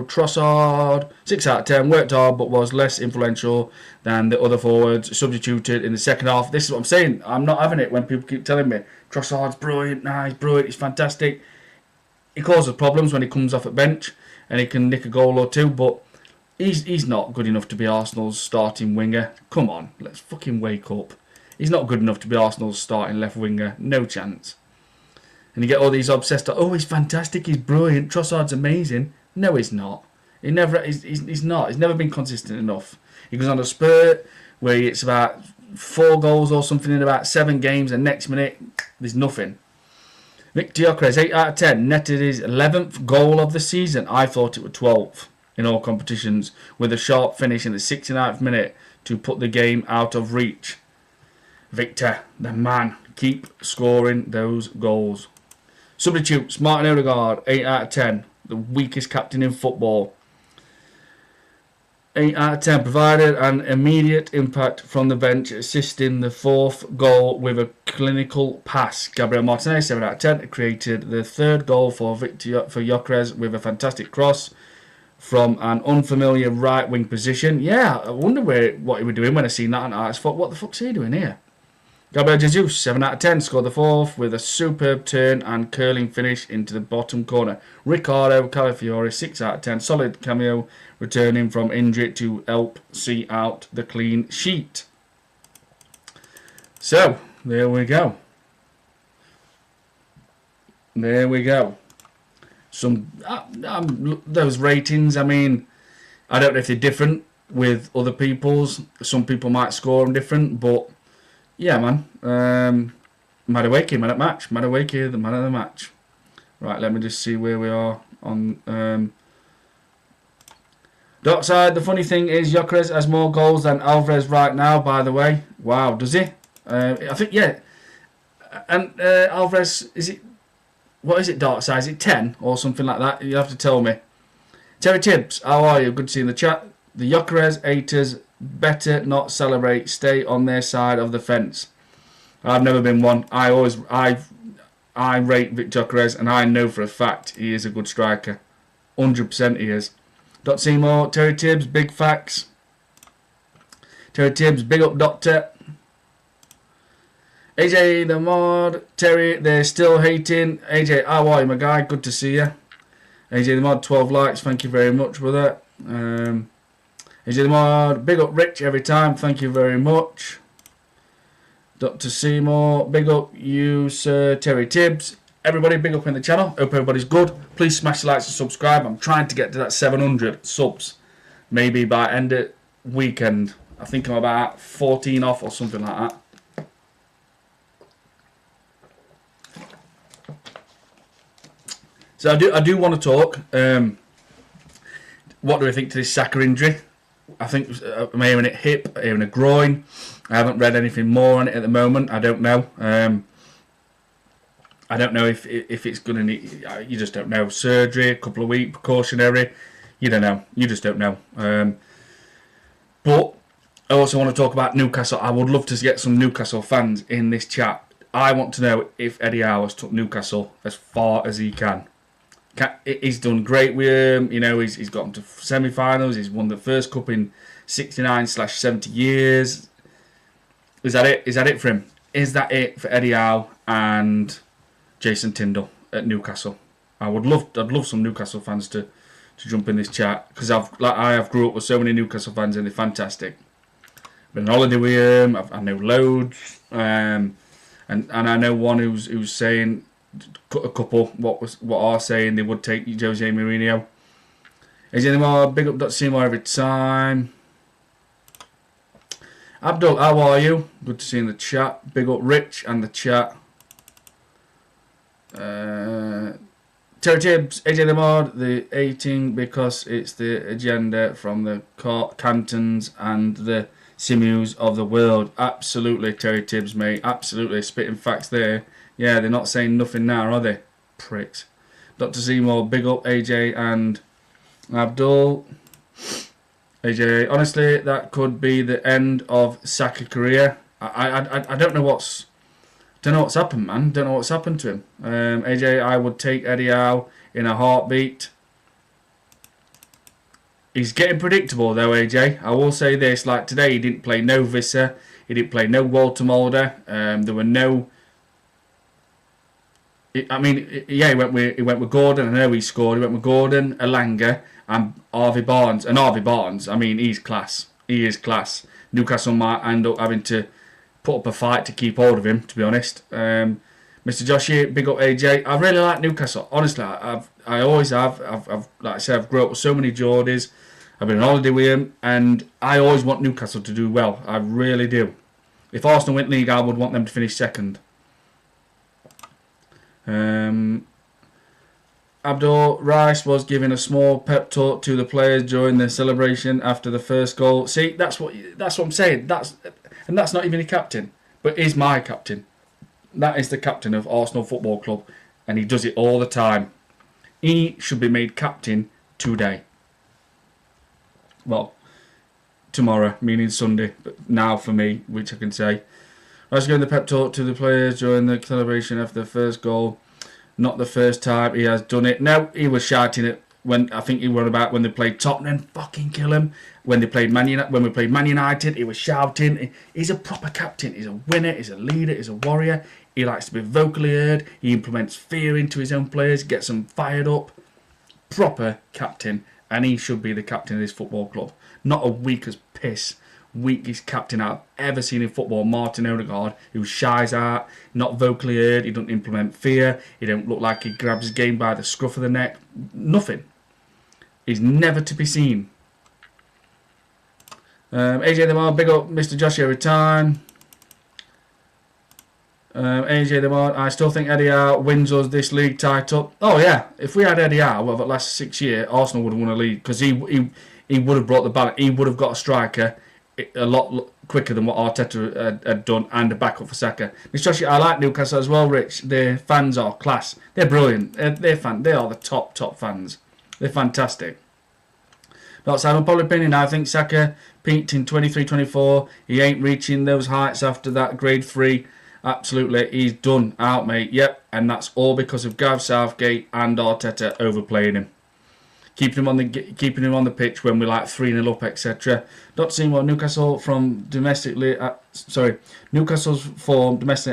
S1: Trossard, 6 out of 10, worked hard but was less influential than the other forwards, substituted in the second half. This is what I'm saying. I'm not having it when people keep telling me Trossard's brilliant, he's brilliant, he's fantastic. He causes problems when he comes off at bench and he can nick a goal or 2, but he's not good enough to be Arsenal's starting winger. Come on, let's fucking wake up. He's not good enough to be Arsenal's starting left winger. No chance. And you get all these obsessed, oh, he's fantastic, he's brilliant, Trossard's amazing. No, he's not. He's not. He's never been consistent enough. He goes on a spurt where it's about 4 goals or something in about 7 games, and next minute, there's nothing. Gyokeres, 8 out of 10, netted his 11th goal of the season. I thought it was 12th in all competitions, with a sharp finish in the 69th minute to put the game out of reach. Victor, the man, keep scoring those goals. Substitutes, Martin Odegaard, 8 out of 10. The weakest captain in football. 8 out of 10 provided an immediate impact from the bench, assisting the 4th goal with a clinical pass. Gabriel Martinez, 7 out of 10, created the 3rd goal for Gyokeres with a fantastic cross from an unfamiliar right wing position. Yeah, I wonder what he was doing when I seen that, and I thought, what the fuck's he doing here? Gyokeres Jesus, 7 out of 10, scored the 4th with a superb turn and curling finish into the bottom corner. Ricardo Calafiore, 6 out of 10, solid cameo, returning from injury to help see out the clean sheet. So, there we go. There we go. Those ratings, I mean, I don't know if they're different with other people's. Some people might score them different, but yeah, man. Madueke, man at match. Madueke, the man of the match. Right, let me just see where we are on. Dark side, the funny thing is Gyokeres has more goals than Alvarez right now, by the way. Wow, does he? I think, yeah. And Alvarez, is it, what is it, dark side? Is it 10 or something like that? You have to tell me. Terry Tibbs, how are you? Good to see you in the chat. The Gyokeres haters better not celebrate. Stay on their side of the fence. I've never been one. I rate Victor Gyokeres, and I know for a fact he is a good striker. 100% he is. Dot Seymour, Terry Tibbs, big facts. Terry Tibbs, big up Doctor. AJ the Mod, Terry, they're still hating. AJ, how are you, my guy? Good to see you. AJ the Mod, 12 likes. Thank you very much, brother. AJ the Mod, big up Rich every time. Thank you very much. Dr. Seymour, big up you, Sir Terry Tibbs. Everybody, big up in the channel. Hope everybody's good. Please smash the likes and subscribe. I'm trying to get to that 700 subs. Maybe by end of weekend. I think I'm about 14 off or something like that. So I do want to talk. What do I think to this Saka injury? I think I'm hearing it hip, hearing a groin. I haven't read anything more on it at the moment. I don't know. I don't know if it's going to need. You just don't know. Surgery, a couple of weeks, precautionary. You don't know. You just don't know. But I also want to talk about Newcastle. I would love to get some Newcastle fans in this chat. I want to know if Eddie Howe has took Newcastle as far as he can. He's done great with him. You know, he's got them to semi-finals. He's won the first cup in 69/70 years. Is that it? Is that it for him? Is that it for Eddie Howe and Jason Tindall at Newcastle? I'd love some Newcastle fans to jump in this chat, because I have grew up with so many Newcastle fans and they're fantastic. Been on holiday with him. I know loads, and I know one who's saying, a couple what are saying they would take Jose Mourinho. Is there any more? Big up Dr. Seymour every time. Abdul, how are you? Good to see you in the chat. Big up Rich and the chat. Terry Tibbs, AJ the Mod, the 18 because it's the agenda from the cantons and the sinews of the world. Absolutely, Terry Tibbs, mate. Absolutely, spitting facts there. Yeah, they're not saying nothing now, are they? Pricks. Dr. Seymour, big up AJ and Abdul. AJ, honestly, that could be the end of Saka career. I don't know what's happened, man. Don't know what's happened to him. AJ, I would take Eddie Howe in a heartbeat. He's getting predictable though, AJ. I will say this: like today, he didn't play no Visser, he didn't play no Walter Mulder. There were no. I mean, yeah, he went with Gordon. I know he scored. He went with Gordon, Elanga, and Harvey Barnes. And Harvey Barnes, I mean, he's class. He is class. Newcastle might end up having to put up a fight to keep hold of him, to be honest. Mr. Joshi, big up AJ. I really like Newcastle. Honestly, I always have. I've like I said, I've grown up with so many Geordies. I've been on holiday with him, and I always want Newcastle to do well. I really do. If Arsenal win league, I would want them to finish second. Abdul Rice was giving a small pep talk to the players during the celebration after the first goal. See, that's what I'm saying. That's not even a captain, but he's my captain. That is the captain of Arsenal Football Club, and he does it all the time. He should be made captain today. Well, tomorrow, meaning Sunday, but now for me, which I can say. Let's go in the pep talk to the players during the celebration after the first goal. Not the first time he has done it. No, he was shouting it when I think he was about when they played Tottenham, fucking kill him. When we played Man United, he was shouting. He's a proper captain. He's a winner. He's a leader. He's a warrior. He likes to be vocally heard. He implements fear into his own players, gets them fired up. Proper captain, and he should be the captain of this football club. Not a weak as piss, weakest captain I've ever seen in football, Martin Odegaard, who shies out, not vocally heard, he doesn't implement fear, he don't look like he grabs his game by the scruff of the neck, nothing. He's never to be seen. AJ Demar, big up Mr. Josh every time. AJ Demar, I still think Eddie Howe wins us this league title. Oh yeah, if we had Eddie Howe over the last 6 years, Arsenal would have won a league, because he would have brought the balance. He would have got a striker a lot quicker than what Arteta had done, and a backup for Saka. Mr. Josh, I like Newcastle as well, Rich. Their fans are class. They're brilliant. They are the top fans. They're fantastic. Not Simon, public opinion, I think Saka peaked in 23-24. He ain't reaching those heights after that grade 3. Absolutely, he's done out, mate. Yep, and that's all because of Gav Southgate and Arteta overplaying him. Keeping him on the pitch when we're like 3-0 up, etc. Not seeing what Newcastle's form domestically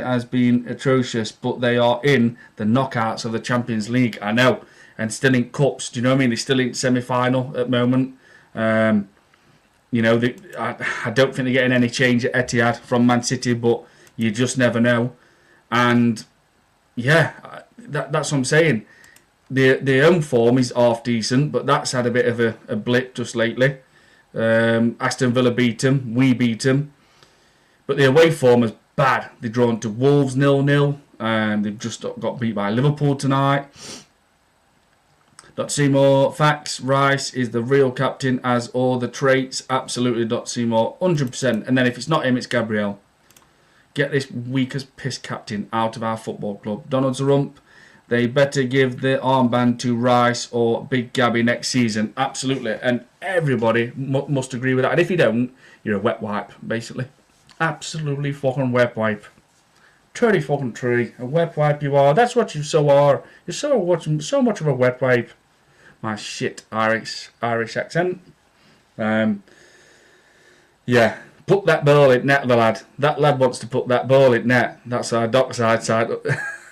S1: has been atrocious, but they are in the knockouts of the Champions League. I know, and still in cups. Do you know what I mean? They're still in semi-final at the moment. You know, I don't think they're getting any change at Etihad from Man City, but you just never know. And yeah, that's what I'm saying. Their own form is half decent, but that's had a bit of a blip just lately. Aston Villa beat them, we beat them, but the away form is bad. They're drawn to Wolves 0-0, and they've just got beat by Liverpool tonight. Seymour, facts, Rice is the real captain, as all the traits. Absolutely, Seymour, 100%. And then if it's not him, it's Gabriel. Get this weak as piss captain out of our football club. Donald Zarump, they better give the armband to Rice or Big Gabby next season. Absolutely. And everybody must agree with that. And if you don't, you're a wet wipe, basically. Absolutely fucking wet wipe. 30 fucking tree. A wet wipe you are. That's what you so are. You're so much of a wet wipe. My shit Irish accent. Yeah. Put that ball in net, the lad. That lad wants to put that ball in net. That's our dockside side.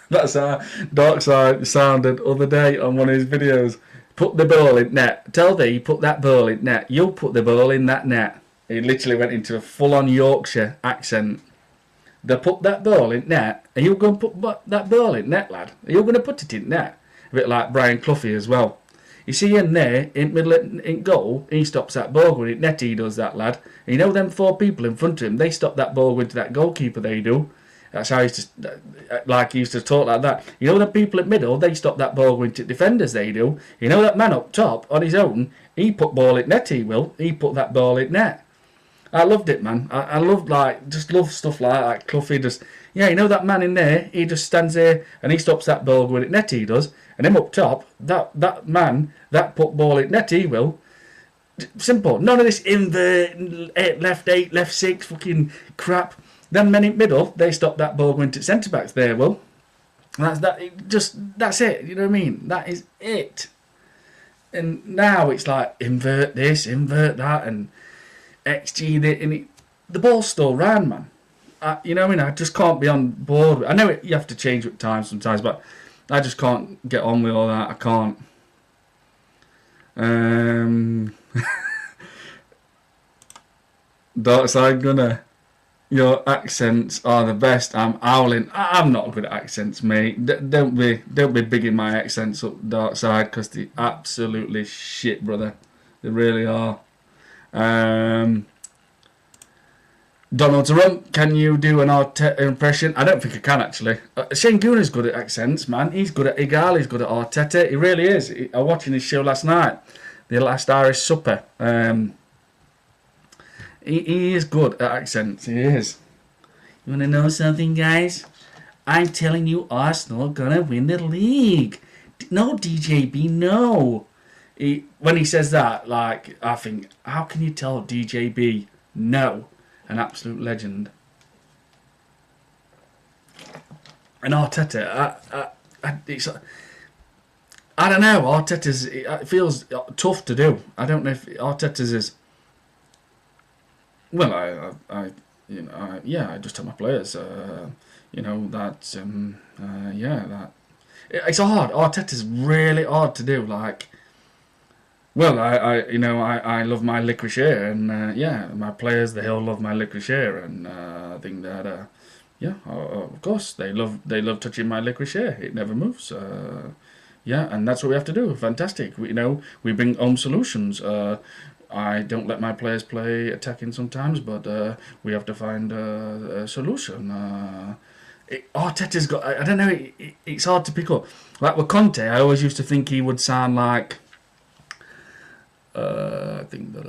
S1: That's how Darkside sounded other day on one of his videos. Put the ball in net. Tell thee, put that ball in net. You'll put the ball in that net. He literally went into a full-on Yorkshire accent. They put that ball in net. Are you going to put that ball in net, lad? Are you going to put it in net? A bit like Brian Cloughy as well. You see in there, in middle in goal, he stops that ball going in net. He does that, lad. And you know them 4 people in front of him, they stop that ball going to that goalkeeper, they do. That's how he used to talk like that. You know the people at middle, they stop that ball going to defenders, they do. You know that man up top, on his own, he put ball in net, he will. He put that ball in net. I loved it, man. I loved, just love stuff like that. Cloughy just, yeah, you know that man in there, he just stands there and he stops that ball going in net, he does. And him up top, that man, that put ball in net, he will. Simple. None of this invert, left 8, left 6, fucking crap. Then men in middle, they stop that ball going to centre backs. There, will. That's it. You know what I mean? That is it. And now it's like invert this, invert that, and XG that, and the ball's still round, man. You know what I mean? I just can't be on board. I know you have to change with time sometimes, but I just can't get on with all that. I can't. Dark side gunner. Your accents are the best. I'm howling. I'm not good at accents, mate. Don't be bigging my accents up, Dark Side, because they're absolutely shit, brother. They really are. Donald Trump, can you do an Arteta impression? I don't think I can, actually. Shane Gooner's good at accents, man. He's good at Igal. He's good at Arteta. He really is. I was watching his show last night, The Last Irish Supper. He is good at accents. He is. You want to know something, guys? I'm telling you, Arsenal are going to win the league. No, DJB, no. when he says that, like, I think, how can you tell DJB no? An absolute legend. And Arteta, I don't know. It feels tough to do. I don't know if Arteta's is. Well, I I just tell my players, that, that it's hard. Arteta's really hard to do. Like, well, I love my licorice air, and my players, they all love my licorice air, and I think that of course they love touching my licorice air. It never moves. And that's what we have to do. Fantastic. We bring home solutions. I don't let my players play attacking sometimes, but we have to find a solution. Arteta's got, I don't know, it's hard to pick up. Like with Conte, I always used to think he would sound like, I think that,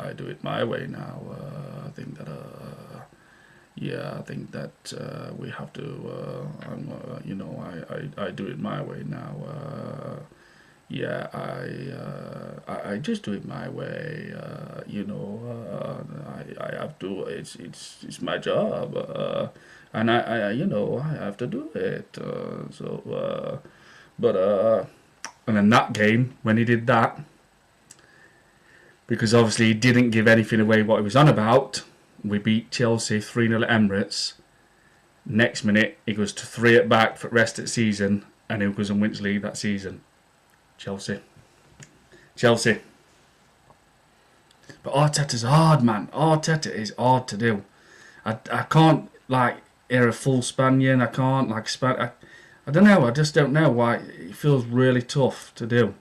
S1: I do it my way now. I think that, I think that we have to, I do it my way now. I just do it my way. I have to. It's my job, and I have to do it. And in that game when he did that, because obviously he didn't give anything away what he was on about. We beat Chelsea 3-0 at Emirates. Next minute, he goes to 3 at back for rest at season, and he goes and wins league that season. Chelsea. But Arteta's hard, man. Arteta is hard to do. I can't, like, hear a full Spaniard. I can't, like, I don't know. I just don't know why. It feels really tough to do.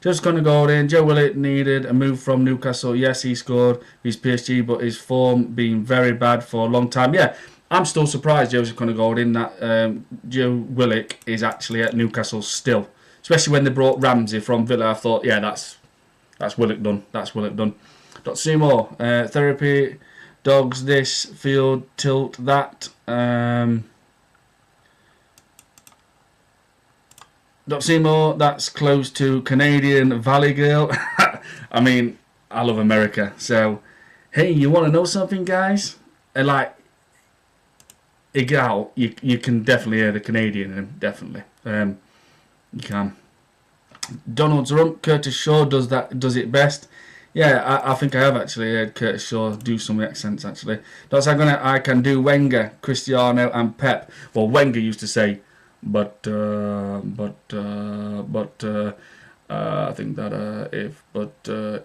S1: Just going to go in. Joe Willock needed a move from Newcastle. Yes, he scored his PSG, but his form being very bad for a long time. Yeah, I'm still surprised Joe's going to go in that Joe Willock is actually at Newcastle still. Especially when they brought Ramsey from Villa. I thought, yeah, that's Willock done. That's Willock done. Dr. Seymour, therapy, dogs, this, field, tilt, that. Dr. Seymour, that's close to Canadian Valley Girl. I mean, I love America. So, hey, you want to know something, guys? Like, Igal, you can definitely hear the Canadian in him, definitely. You can. Donald's Rump, Curtis Shaw does it best. Yeah, I think I have actually heard Curtis Shaw do some accents actually. That's I can do Wenger, Cristiano, and Pep. Well, Wenger used to say, but I think that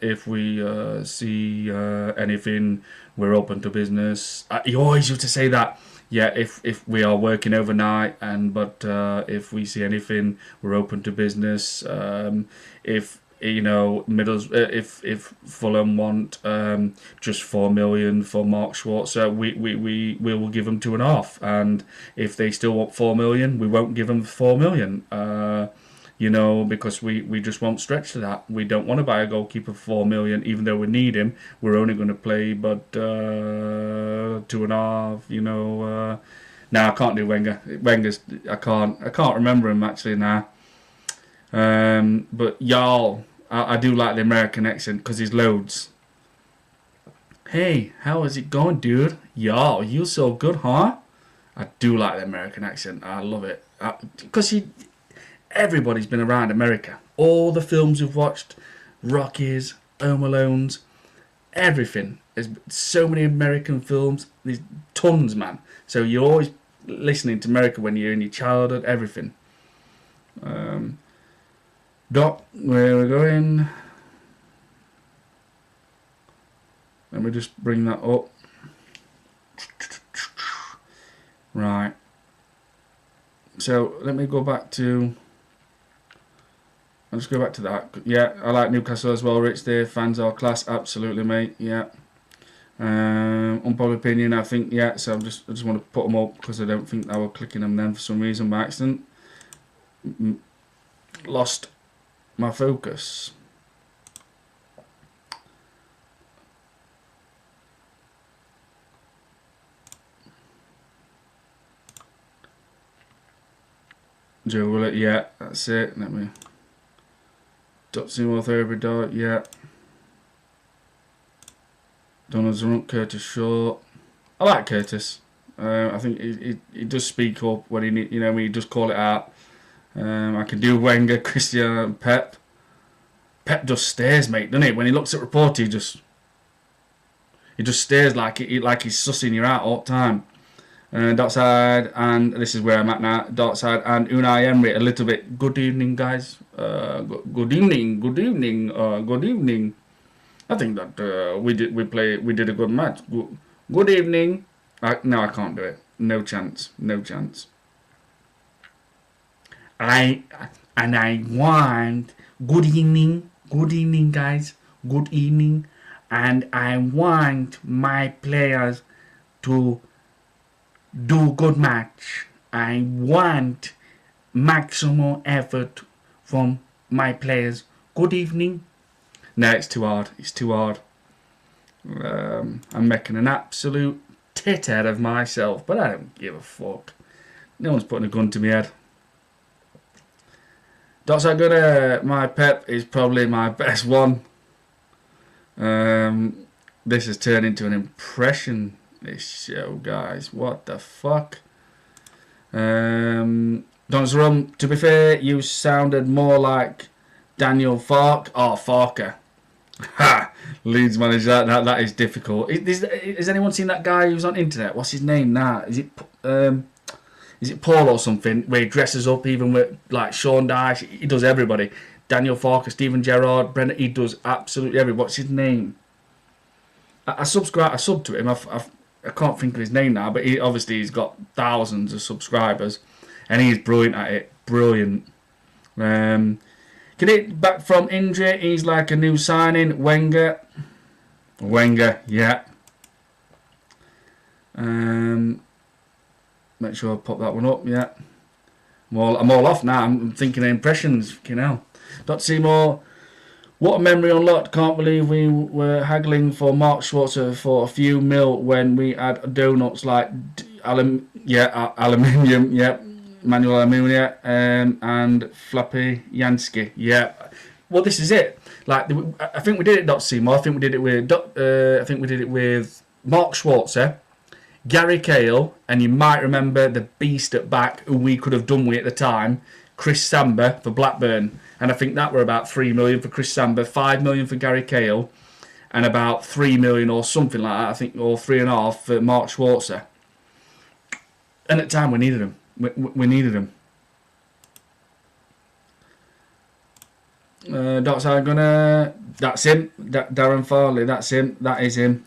S1: if we see anything, we're open to business. He always used to say that. Yeah, if we are working overnight, but if we see anything, we're open to business. If if Fulham want just 4 million for Mark Schwartz, we will give them 2.5, and if they still want 4 million, we won't give them 4 million. Because we just won't stretch to that. We don't want to buy a goalkeeper for 4 million, even though we need him. We're only going to play, but 2.5. Now I can't do Wenger. I can't remember him actually now. But y'all, I do like the American accent because he's loads. Hey, how is it going, dude? Y'all, you so good, huh? I do like the American accent. I love it because everybody's been around America. All the films we've watched, Rockies, Home Alones, everything. There's so many American films. There's tons, man. So you're always listening to America when you're in your childhood, everything. Doc, where we're going. Let me just bring that up. Right. So let me go back to... I'll just go back to that. Yeah, I like Newcastle as well. Rich there. Fans are class. Absolutely, mate. Yeah. Unpopular opinion, I think, yeah. So I just want to put them up because I don't think I was clicking them then for some reason by accident. Lost my focus. Joe Willett, yeah, that's it. Let me. Dotson Therapy Dog, yeah. Donald Zerunk, Curtis Shaw. I like Curtis. I think he does speak up when he need, when he does call it out. I can do Wenger, Cristiano, and Pep. Pep just stares, mate, doesn't he? When he looks at report, he just stares like he's sussing you out all the time. Dark side, and this is where I'm at now. Dark side and Unai Emery a little bit. Good evening, guys. Good evening. Good evening. I think that we did a good match. Good evening. No, I can't do it. No chance. No chance. I want good evening, guys. Good evening, and I want my players to do good match. I want maximum effort from my players. Good evening. No, it's too hard. It's too hard. I'm making an absolute tit out of myself, but I don't give a fuck. No one's putting a gun to my head. That's how good. My Pep is probably my best one. This has turned into an impression. This show, guys. What the fuck? Don's Rum, to be fair, you sounded more like Daniel Farke. Oh, Farker. Ha! Leeds manager. That is difficult. Has anyone seen that guy who's on internet? What's his name now? Is it Paul or something? Where he dresses up even with like Sean Dyche. He does everybody. Daniel Farker, Steven Gerrard, Brendan. He does absolutely everybody. What's his name? I sub to him. I can't think of his name now, but he's got thousands of subscribers, and he's brilliant at it. Brilliant. Get it back from injury. He's like a new signing. Wenger, yeah. Make sure I pop that one up. Yeah. I'm all off now. I'm thinking of impressions. Fucking hell. Dot Seymour. What a memory unlocked. Can't believe we were haggling for Mark Schwarzer for a few mil when we had donuts like aluminium, yeah, manual aluminium, and Flappy Yansky, yeah. Well, this is it. Like, I think we did it. Dot Seymour. I think we did it with Mark Schwarzer, Gary Cahill, and you might remember the beast at back who we could have done with at the time, Chris Samba for Blackburn. And I think that were about 3 million for Chris Samba, 5 million for Gary Cahill, and about 3 million or something like that, I think, or 3.5 for Mark Schwarzer. And at the time we needed him. We needed him. That's him. Darren Farley, that's him. That is him.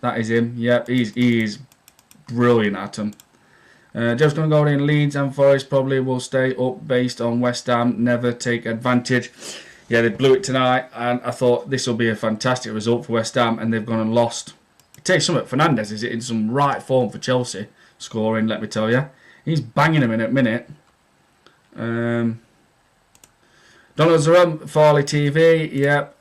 S1: Yep, he is brilliant at him. Just going to go in Leeds and Forest probably will stay up based on West Ham. Never take advantage. Yeah, they blew it tonight, and I thought this will be a fantastic result for West Ham, and they've gone and lost. I'll tell you something, Fernandes is in some right form for Chelsea, scoring, let me tell you. He's banging them in at minute. Donald Zerum, Farley TV, yep.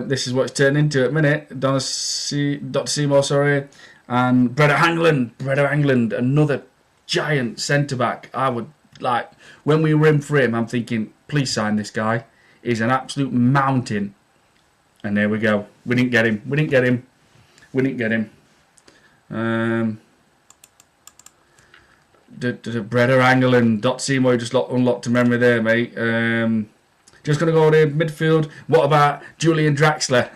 S1: This is what it's turned into at minute. Dr. Seymour, sorry. And Breda Hangland, another giant centre-back. I would like, when we were in for him, I'm thinking, please sign this guy. He's an absolute mountain. And there we go. We didn't get him. Breda Hangland, Dot Seymour just unlocked a memory there, mate. Just going to go to midfield. What about Julian Draxler?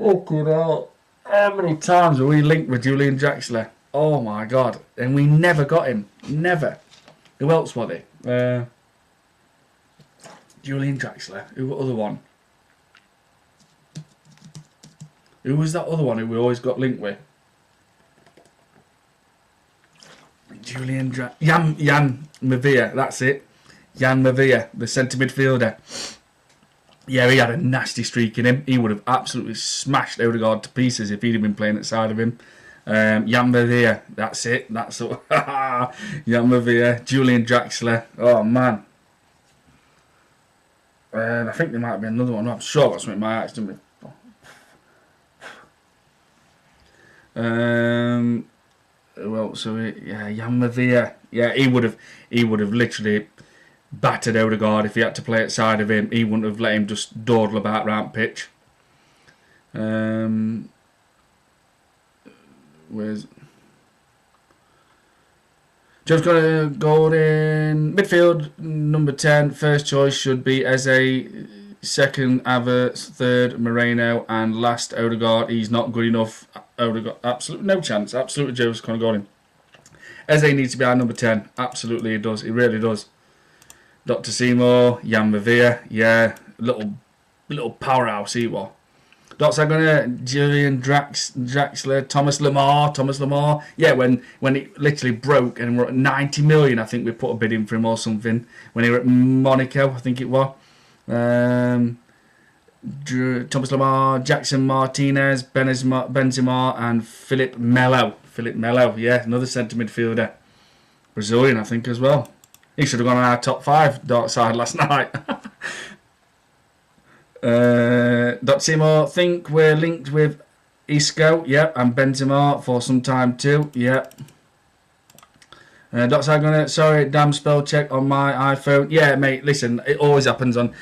S1: Oh, good hell. How many times were we linked with Julian Draxler? Oh my God. And we never got him. Never. Who else was it? Julian Draxler. Who was the other one? Who was that other one who we always got linked with? Jan Mavia. That's it. Jan Mavia, the centre midfielder. Yeah, he had a nasty streak in him. He would have absolutely smashed Odegaard to pieces if he'd have been playing at the side of him. Jan Mavia, that's it. That's all. Jan Mavia, Julian Draxler. Oh, man. I think there might be another one. I'm sure that's something my eyes, didn't we? Well, so yeah, Jan Mavia. Yeah, he would have literally battered Odegaard. If he had to play outside of him, he wouldn't have let him just dawdle about round pitch. Where's Joe's got a goal in midfield. Number 10, first choice should be Eze. Second, Havertz. Third, Moreno. And last, Odegaard. He's not good enough. Odegaard, absolutely no chance. Absolutely, Joe's going to go in. Eze needs to be our number 10. Absolutely, he does. He really does. Dr. Seymour, Jan Verveer. Yeah, little powerhouse he was. Dots are gonna Julian Draxler, Thomas Lamar. Yeah, when it literally broke and we're at 90 million, I think we put a bid in for him or something. When he were at Monaco, I think it was. Thomas Lamar, Jackson Martinez, Benzema, and Philip Melo. Yeah, another centre midfielder, Brazilian, I think as well. He should have gone on our top 5 dark side last night. Dr. Seymour, think we're linked with Isco, yep, and Benzema for some time too, yep. Dr. Sagana, sorry, damn spell check on my iPhone. Yeah, mate, listen, it always happens on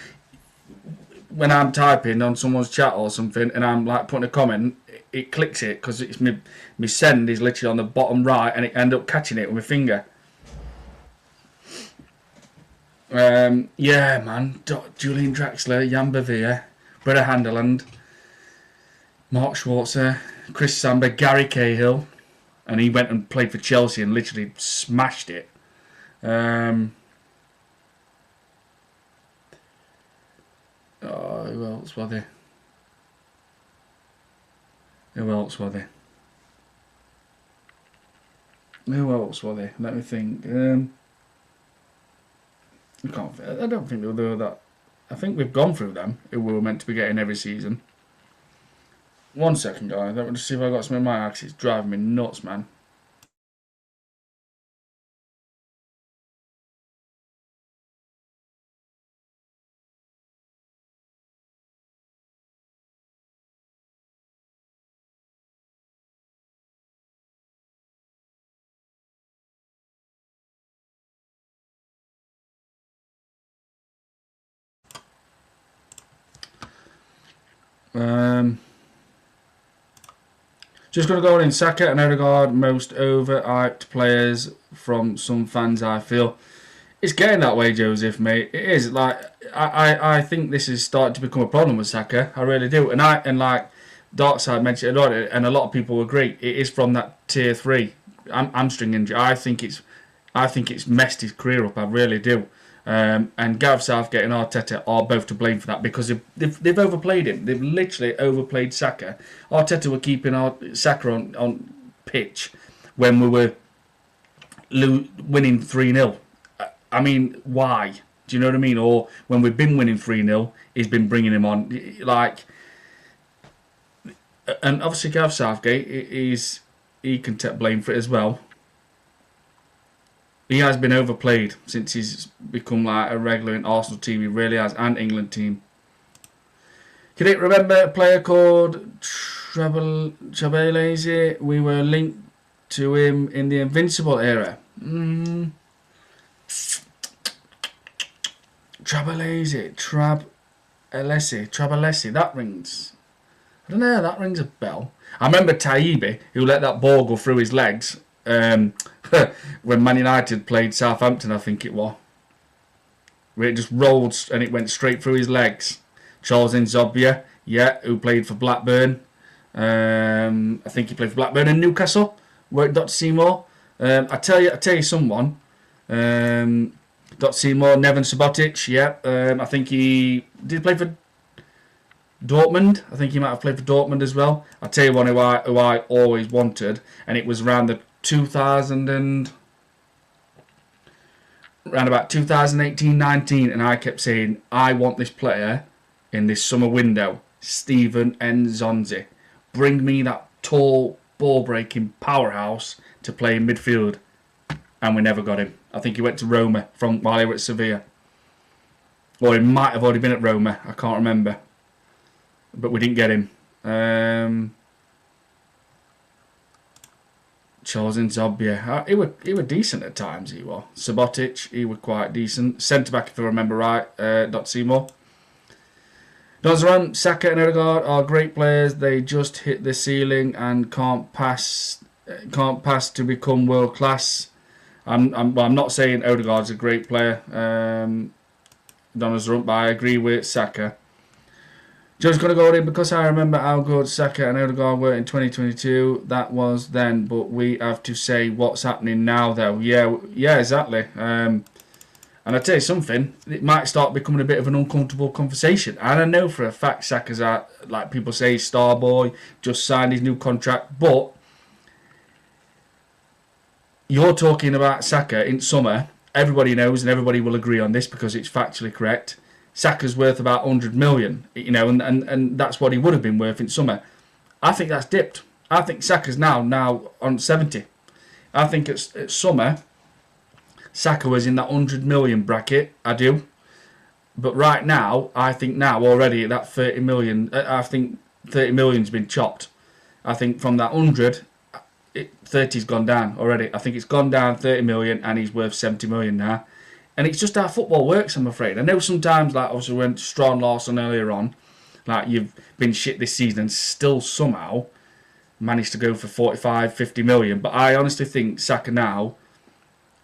S1: when I'm typing on someone's chat or something and I'm like putting a comment, it clicks it because it's my send is literally on the bottom right and it end up catching it with my finger. Yeah, man. Julian Draxler, Jan Verveer, Breda Handeland, Mark Schwarzer, Chris Samba, Gary Cahill, and he went and played for Chelsea and literally smashed it. Who else were there? Who else were there? Let me think. I don't think they were that. I think we've gone through them who we were meant to be getting every season. 1 second, guys. Let me just see if I got some in my axe. It's driving me nuts, man. Just going to go in Saka and Odegaard, most overhyped players from some fans, I feel. It's getting that way, Joseph, mate. It is. Like, I think this is starting to become a problem with Saka. I really do. And like Darkside mentioned it, and a lot of people agree, it is from that tier 3 hamstring injury. I think it's messed his career up. I really do. And Gareth Southgate and Arteta are both to blame for that because they've overplayed him. They've literally overplayed Saka. Arteta were keeping Saka on pitch when we were winning 3-0. I mean, why? Do you know what I mean? Or when we've been winning 3-0, he's been bringing him on. Like, and obviously Gareth Southgate, he can take blame for it as well. He has been overplayed since he's become like a regular in Arsenal team. He really has, and England team. Can you remember a player called Trabelese? We were linked to him in the Invincible era. Trabelese. That rings. I don't know. That rings a bell. I remember Taibbi, who let that ball go through his legs. When Man United played Southampton, I think it was, where it just rolled and it went straight through his legs. Charles Nzobia, yeah, who played for Blackburn. I think he played for Blackburn and Newcastle. Worked Dr. Seymour. I tell you someone. Dr. Seymour, Neven Subotic, yeah. I think he did play for Dortmund. I think he might have played for Dortmund as well. I'll tell you one who I always wanted, and it was around the 2018-19, and I kept saying I want this player in this summer window. Steven Nzonzi. Bring me that tall ball breaking powerhouse to play in midfield, and we never got him. I think he went to Roma from while he was at Sevilla, or he might have already been at Roma. I can't remember, but we didn't get him. Chosen Zombie. He were decent at times, he was. Subotic, he were quite decent. Centre-back, if I remember right, Dot Seymour. Donzaran, Saka and Odegaard are great players. They just hit the ceiling and can't pass to become world class. I'm not saying Odegaard's a great player. Donzaran, but I agree with Saka. Joe's going to go in because I remember how good Saka and Odegaard were in 2022. That was then, but we have to say what's happening now, though. Yeah, exactly. And I tell you something, it might start becoming a bit of an uncomfortable conversation. And I know for a fact Saka's like people say, star boy, just signed his new contract. But you're talking about Saka in summer. Everybody knows and everybody will agree on this because it's factually correct. Saka's worth about 100 million, you know, and that's what he would have been worth in summer. I think that's dipped. I think Saka's now on 70. I think at summer, Saka was in that 100 million bracket. I do. But right now, I think now already that 30 million, I think 30 million's been chopped. I think from that 100, 30's gone down already. I think it's gone down 30 million and he's worth 70 million now. And it's just how football works, I'm afraid. I know sometimes, like obviously when Strawn Larson earlier on, like you've been shit this season and still somehow managed to go for 45, 50 million. But I honestly think Saka now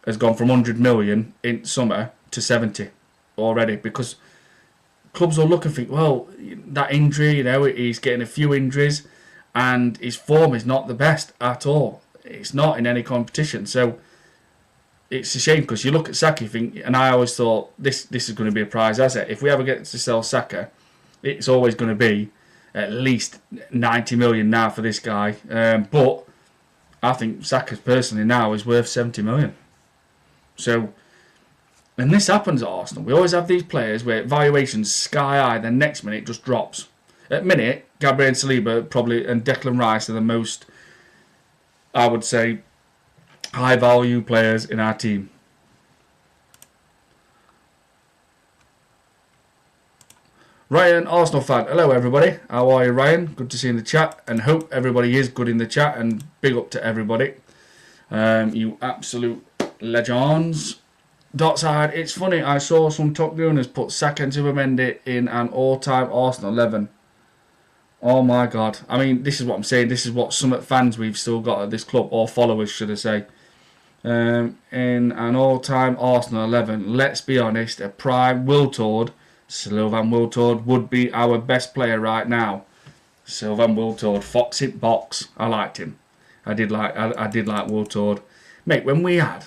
S1: has gone from 100 million in summer to 70 already, because clubs will look and think, well, that injury, you know, he's getting a few injuries and his form is not the best at all. It's not in any competition. So it's a shame because you look at Saka, you think, and I always thought this is going to be a prize asset. If we ever get to sell Saka, it's always going to be at least 90 million now for this guy. But I think Saka personally now is worth 70 million. So, and this happens at Arsenal. We always have these players where valuations sky high, then next minute it just drops. At minute, Gabriel and Saliba probably and Declan Rice are the most, I would say, high value players in our team. Ryan, Arsenal fan. Hello everybody. How are you, Ryan? Good to see you in the chat, and hope everybody is good in the chat, and big up to everybody. You absolute legends. Dotside, it's funny, I saw some top gooners put Saka and Zubimendi in an all-time Arsenal 11. Oh my god. I mean, this is what I'm saying. This is what some fans we've still got at this club, or followers should I say. In an all-time Arsenal 11, let's be honest, a prime Wiltord, Sylvain Wiltord, would be our best player right now. Sylvain Wiltord, Fox hit box. I liked him. I did like Wiltord. Mate, when we had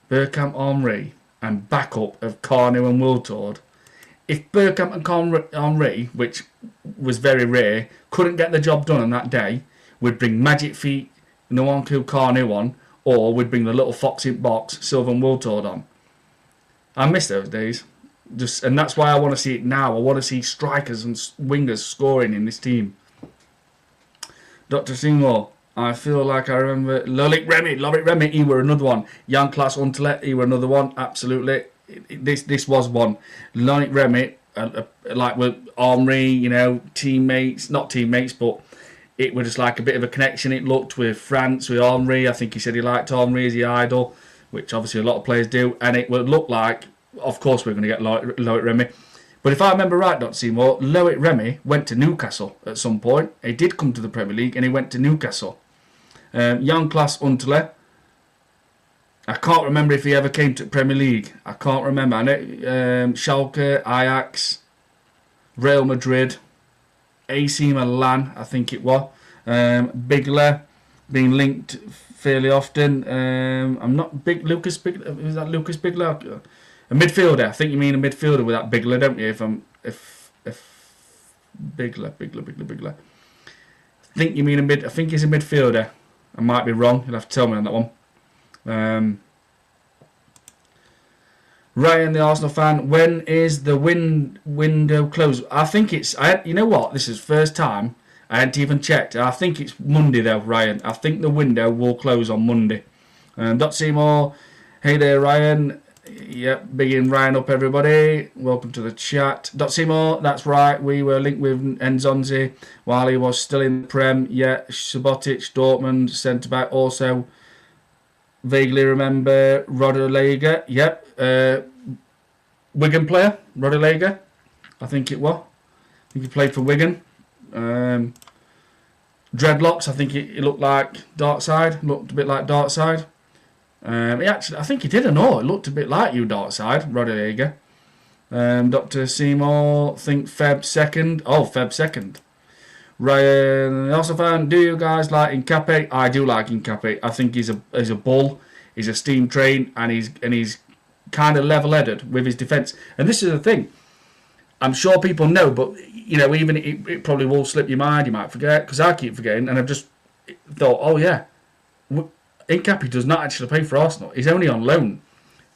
S1: Bergkamp, Henry and backup of Carnu and Wiltord, if Bergkamp and Henry, which was very rare, couldn't get the job done on that day, we'd bring Magic Feet, Nwanku Carnu on, or we'd bring the little fox in box, Sylvain Wiltord on. I miss those days. And that's why I want to see it now. I want to see strikers and wingers scoring in this team. Dr. Seymour, I feel like I remember Loic Remy, he were another one. Jan Klaas Untelet, he were another one. Absolutely. This was one. Loic Remy, like with Henry, you know, teammates, not teammates, but it was just like a bit of a connection. It looked with France, with Henry. I think he said he liked Henry as his idol, which obviously a lot of players do. And it would look like, of course, we're going to get Loic Remy. But if I remember right, Dr. Seymour, Loic Remy went to Newcastle at some point. He did come to the Premier League and he went to Newcastle. Jan Klaas Untelet, I can't remember if he ever came to the Premier League. I can't remember. I know Schalke, Ajax, Real Madrid, AC Milan, I think it was. Bigler, being linked fairly often. I'm not big. Lucas Bigler, is that Lucas Bigler? A midfielder. I think you mean a midfielder with that Bigler, don't you? If Bigler. I think you mean a mid. I think he's a midfielder. I might be wrong. You'll have to tell me on that one. Ryan, the Arsenal fan, when is the window closed? I think it's. You know what? This is first time I hadn't even checked. I think it's Monday though, Ryan. I think the window will close on Monday. Dot Seymour, hey there, Ryan. Yep, bigging Ryan up, everybody. Welcome to the chat. Dot Seymour, that's right. We were linked with Nzonzi while he was still in the Prem. Yeah, Subotic, Dortmund, centre back. Also, vaguely remember Rodallega. Yep, Wigan player, Rodallega. I think it was. I think he played for Wigan. Dreadlocks. I think it looked like Darkside. Looked a bit like Darkside. He actually, I think he did. I know it looked a bit like you, Darkside, Rodallega. Dr. Seymour, think Feb 2nd. Oh, Feb 2nd. Ryan, also found, do you guys like Nkape? I do like Nkape. I think he's a bull. He's a steam train, and he's kind of level-headed with his defence. And this is the thing. I'm sure people know, but you know, even it probably will slip your mind. You might forget, because I keep forgetting, and I've just thought, oh yeah, Nkape does not actually play for Arsenal. He's only on loan,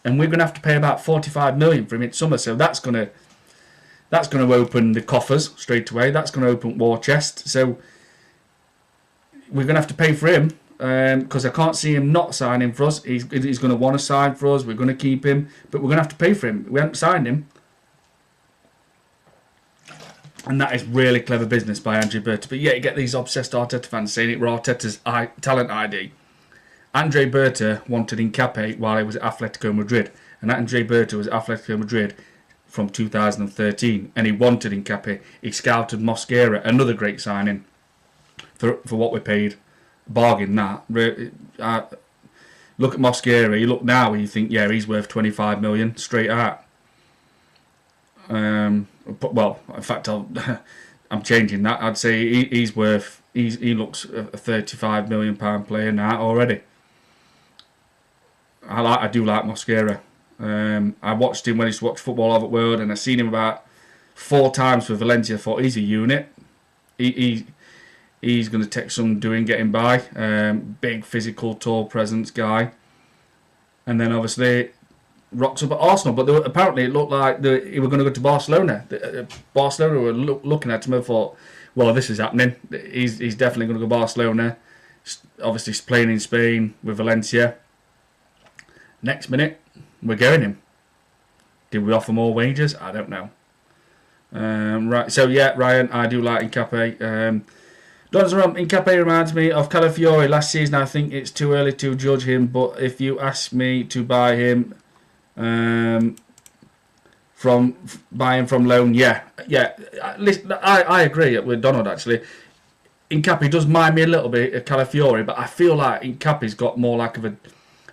S1: and we're going to have to pay about 45 million for him in summer. So that's going to open the coffers straight away. That's going to open war chest. So we're going to have to pay for him because I can't see him not signing for us. He's going to want to sign for us. We're going to keep him, but we're going to have to pay for him. We haven't signed him. And that is really clever business by Andre Berta. But yeah, you get these obsessed Arteta fans saying it were Arteta's talent ID. Andre Berta wanted Nkape while he was at Atletico Madrid. And Andre Berta was at Atletico Madrid from 2013. And he wanted Nkape. He scouted Mosquera, another great signing, for what we paid. Bargain that. Look at Mosquera. You look now and you think, yeah, he's worth 25 million straight out. Well, in fact, I'm changing that. I'd say he looks a 35 million pound player now already. I do like Mosquera. I watched him when he used to watch Football All Over the World, and I've seen him about 4 times for Valencia. I thought he's a unit. He's going to take some doing getting by. Big physical, tall presence guy. And then obviously rocks up at Arsenal, but apparently it looked like he were going to go to Barcelona. Barcelona were looking at him and thought, well, this is happening. He's definitely going to go to Barcelona. Obviously, he's playing in Spain with Valencia. Next minute, we're getting him. Did we offer more wages? I don't know. Right, so yeah, Ryan, I do like Nkape. Nkape reminds me of Calafiori last season. I think it's too early to judge him, but if you ask me to buy him from loan, yeah. Listen, I agree with Donald actually. Nkape does mind me a little bit of Calafiori, but I feel like Nkape's got more like of a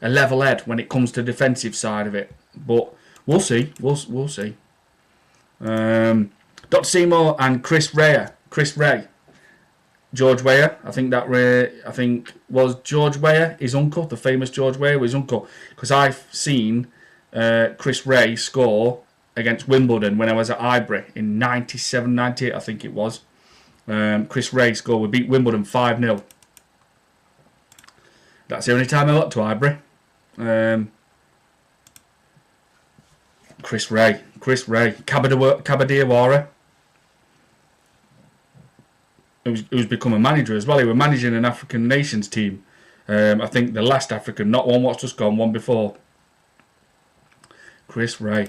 S1: level head when it comes to the defensive side of it. But we'll see. We'll see. Dr. Seymour and Chris Ray. George Weah. I think was George Weah his uncle, the famous George Weah was his uncle. Because I've seen Chris Ray score against Wimbledon when I was at Highbury in 97, 98, I think it was. Chris Ray scored. We beat Wimbledon 5-0. That's the only time I went to Highbury. Chris Ray. Kabadiawara. Who's become a manager as well. He was managing an African nations team. I think the last African, not one what's just gone, one before. Chris Ray.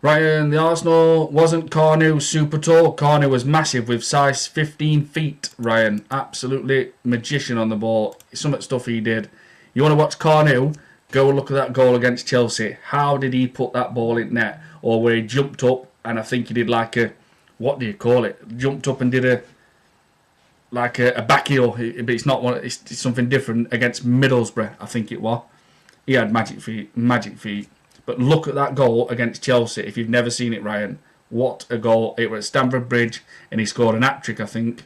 S1: Ryan, the Arsenal wasn't Carnu super tall. Carnu was massive with size 15 feet, Ryan. Absolutely magician on the ball. Some of the stuff he did. You want to watch Carnu? Go look at that goal against Chelsea. How did he put that ball in net? Or where he jumped up and I think he did like a, what do you call it? Jumped up and did a back heel, but it's not one. It's something different against Middlesbrough, I think it was. He had magic feet. But look at that goal against Chelsea. If you've never seen it, Ryan, what a goal! It was at Stamford Bridge, and he scored an hat-trick, I think.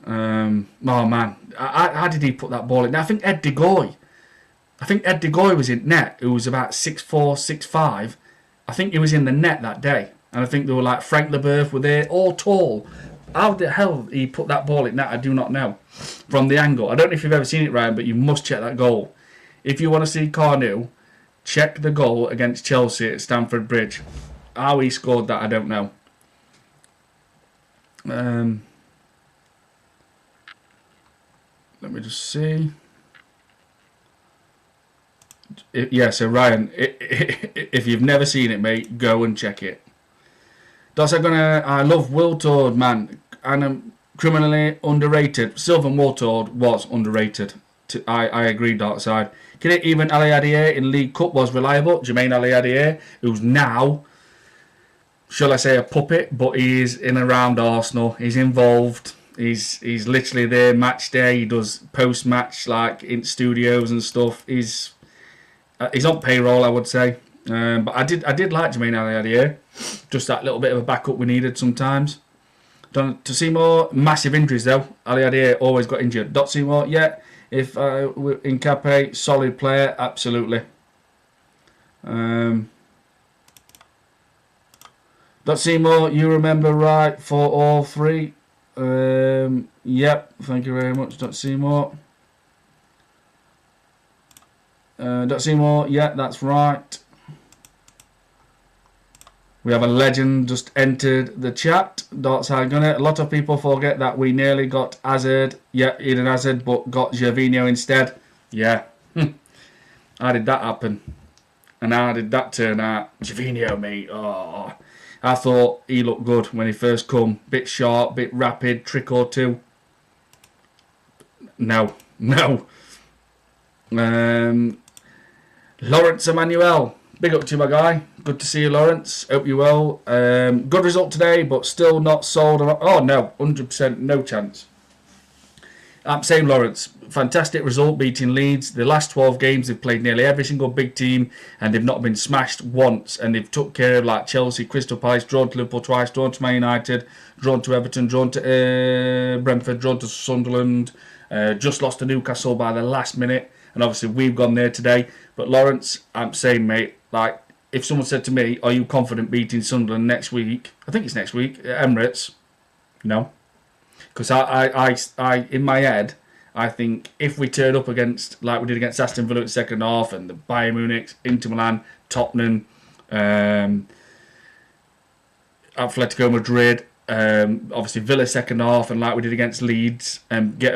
S1: Oh man, how did he put that ball in? Now, I think Ed de Goey was in net, who was about 6'4", 6'5". I think he was in the net that day, and I think they were like Frank Leboeuf were there, all tall. How the hell he put that ball in net, I do not know. From the angle. I don't know if you've ever seen it, Ryan, but you must check that goal. If you want to see Carnu, check the goal against Chelsea at Stamford Bridge. How he scored that, I don't know. Let me just see. Yeah, so Ryan, if you've never seen it, mate, go and check it. I love Wiltord, man, and I'm criminally underrated. Sylvan Wiltord was underrated. I agree, Dark Side. Even Ali Adier in League Cup was reliable. Jermaine Ali Adier, who's now, shall I say, a puppet, but he's in and around Arsenal. He's involved. He's literally there match day. He does post match like in studios and stuff. He's on payroll, I would say. But I did like Jermaine Ali Adier. Just that little bit of a backup we needed sometimes. To see more massive injuries though. Ali Adier always got injured. Dot Seymour, yeah. If Incape, solid player, absolutely. Dot Seymour, you remember right for all three. Yep, thank you very much, Dot Seymour. Dot Seymour, yeah, that's right. We have a legend just entered the chat. Darts Gunner. A lot of people forget that we nearly got Hazard. Yeah, Eden Hazard, but got Gervinho instead. Yeah. How did that happen? And how did that turn out? Gervinho, mate. Oh, I thought he looked good when he first come. Bit sharp, bit rapid, trick or two. No. Lawrence Emmanuel. Big up to you, my guy. Good to see you, Lawrence. Hope you're well. Good result today, but still not sold. Oh, no. 100% no chance. Same, Lawrence. Fantastic result beating Leeds. The last 12 games, they've played nearly every single big team, and they've not been smashed once. And they've took care of like Chelsea, Crystal Palace, drawn to Liverpool twice, drawn to Man United, drawn to Everton, drawn to Brentford, drawn to Sunderland. Just lost to Newcastle by the last minute. And obviously, we've gone there today. But Lawrence, I'm saying, mate, like, if someone said to me, are you confident beating Sunderland next week? I think it's next week, Emirates. No. Because I in my head, I think if we turn up against, like we did against Aston Villa in the second half, and the Bayern Munich, Inter Milan, Tottenham, Atletico Madrid, obviously Villa second half, and like we did against Leeds, and be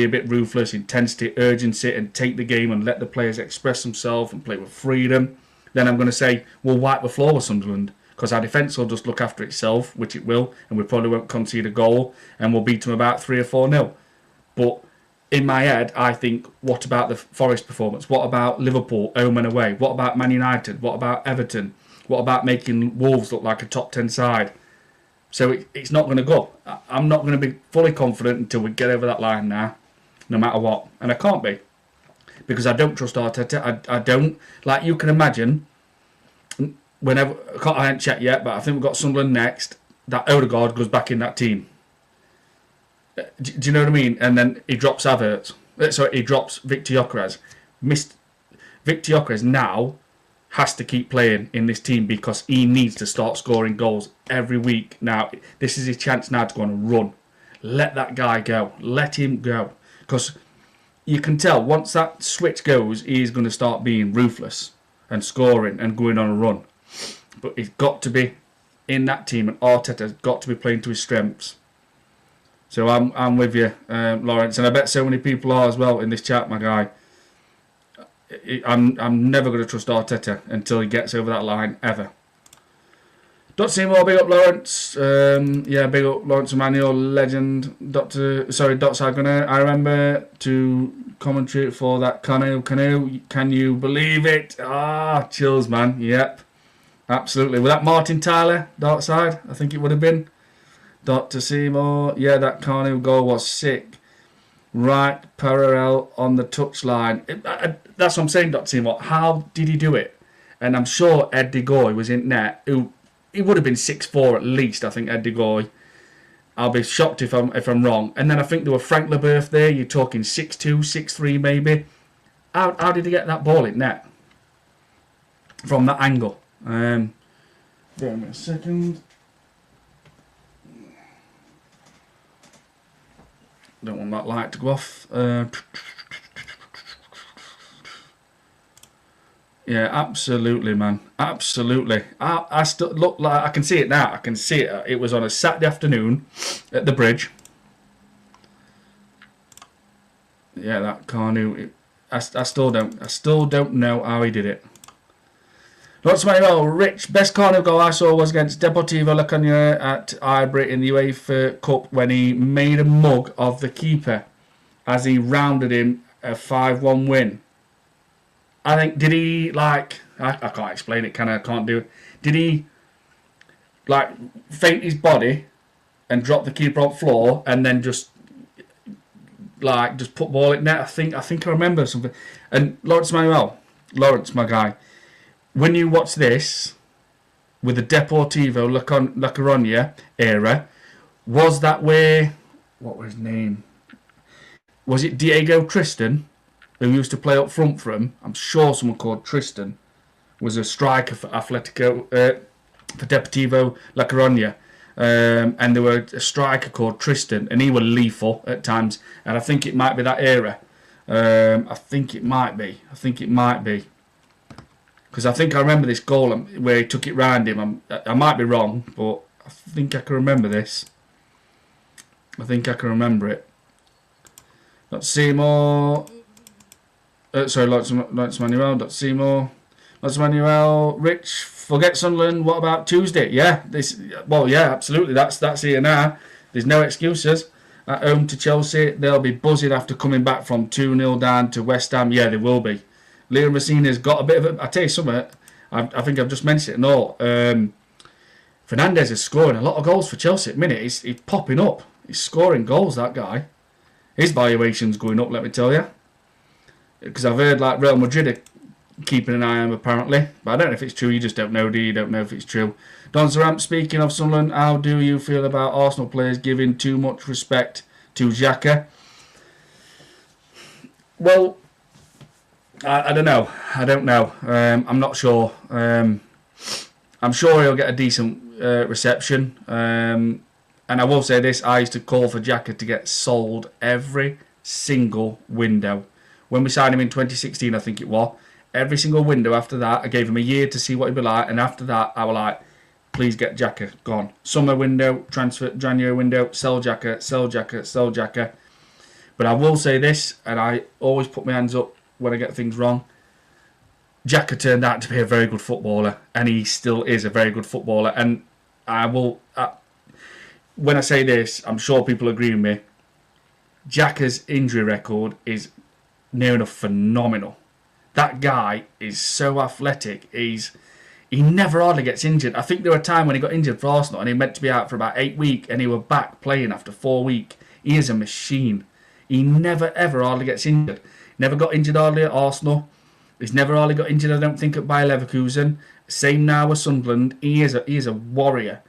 S1: a bit ruthless, intensity, urgency, and take the game and let the players express themselves and play with freedom, then I'm going to say we'll wipe the floor with Sunderland, because our defence will just look after itself, which it will, and we probably won't concede a goal, and we'll beat them about 3 or 4-0. But in my head, I think, what about the Forest performance? What about Liverpool, home and away? What about Man United? What about Everton? What about making Wolves look like a top 10 side? So it's not going to go. I'm not going to be fully confident until we get over that line now, no matter what. And I can't be, because I don't trust Arteta. I don't. Like you can imagine, whenever, I haven't checked yet, but I think we've got Sunderland next, that Odegaard goes back in that team. Do you know what I mean? And then he drops Havertz. So he drops Victor Gyokeres. Victor Gyokeres now has to keep playing in this team because he needs to start scoring goals every week. Now, this is his chance now to go on a run. Let that guy go. Let him go. Because you can tell once that switch goes, he's going to start being ruthless and scoring and going on a run. But he's got to be in that team, and Arteta's got to be playing to his strengths. So I'm with you, Lawrence, and I bet so many people are as well in this chat, my guy. I'm never going to trust Arteta until he gets over that line, ever. Dot Seymour, big up Lawrence. Yeah, big up Lawrence Emmanuel, legend. Dot Sagunner. I remember to commentary for that canoe. Can you believe it? Ah, chills, man. Yep, absolutely. Was that Martin Tyler, Dark Side? I think it would have been. Dr. Seymour, yeah, that Carnew goal was sick. Right parallel on the touchline. That's what I'm saying, Dr. Seymour. How did he do it? And I'm sure Ed De Goey was in net. He would have been 6'4" at least, I think, Ed De Goey. I'll be shocked if I'm wrong. And then I think there were Frank Leboeuf there. You're talking 6'2", 6'3", maybe. How did he get that ball in net? From that angle. Bear with me a second. Don't want that light to go off. Yeah, absolutely, man. Absolutely. I still look like I can see it now. I can see it. It was on a Saturday afternoon at the bridge. Yeah, that Carnew. I still don't know how he did it. Lots of Rich, best corner goal I saw was against Deportivo La Coruña at Highbury in the UEFA Cup when he made a mug of the keeper as he rounded him a 5-1 win. I think, did he, like, I can't explain it, I can't do it. Did he, like, feint his body and drop the keeper on the floor and then just put ball in net? I think I remember something. And Lawrence, my guy, when you watch this with the Deportivo La Coruña era, was that where, what was his name? Was it Diego Tristan, who used to play up front for him? I'm sure someone called Tristan was a striker for Atletico, for Deportivo La Coruña. And there was a striker called Tristan, and he was lethal at times. And I think it might be that era. I think it might be. Because I think I remember this goal where he took it round him. I might be wrong, but I think I can remember this. I think I can remember it. Not Seymour. Sorry, Lawrence Manuel. Not Seymour. Lawrence Manuel. Rich. Forget Sunderland. What about Tuesday? Yeah, absolutely. That's here now. There's no excuses. At home to Chelsea, they'll be buzzing after coming back from 2-0 down to West Ham. Yeah, they will be. Leo Messina's got a bit of a... I tell you something, I think I've just mentioned it and all. Fernandes is scoring a lot of goals for Chelsea at the minute. He's popping up. He's scoring goals, that guy. His valuation's going up, let me tell you. Because I've heard like Real Madrid are keeping an eye on him apparently. But I don't know if it's true. You just don't know, do you? You don't know if it's true. Don Zaramp, speaking of Sunderland, how do you feel about Arsenal players giving too much respect to Saka? Well, I don't know. I'm not sure. I'm sure he'll get a decent reception. And I will say this, I used to call for Saka to get sold every single window. When we signed him in 2016, I think it was, every single window after that, I gave him a year to see what he'd be like. And after that, I was like, please get Saka gone. Summer window, transfer, January window, sell Saka. But I will say this, and I always put my hands up when I get things wrong. Saka turned out to be a very good footballer, and he still is a very good footballer. And I will, when I say this, I'm sure people agree with me. Saka's injury record is near enough phenomenal. That guy is so athletic. He never hardly gets injured. I think there were a time when he got injured for Arsenal, and he meant to be out for about 8 weeks, and he was back playing after 4 weeks. He is a machine. He never ever hardly gets injured. Never got injured hardly at Arsenal. He's never hardly got injured, I don't think, at Bayer Leverkusen. Same now with Sunderland. He is a warrior.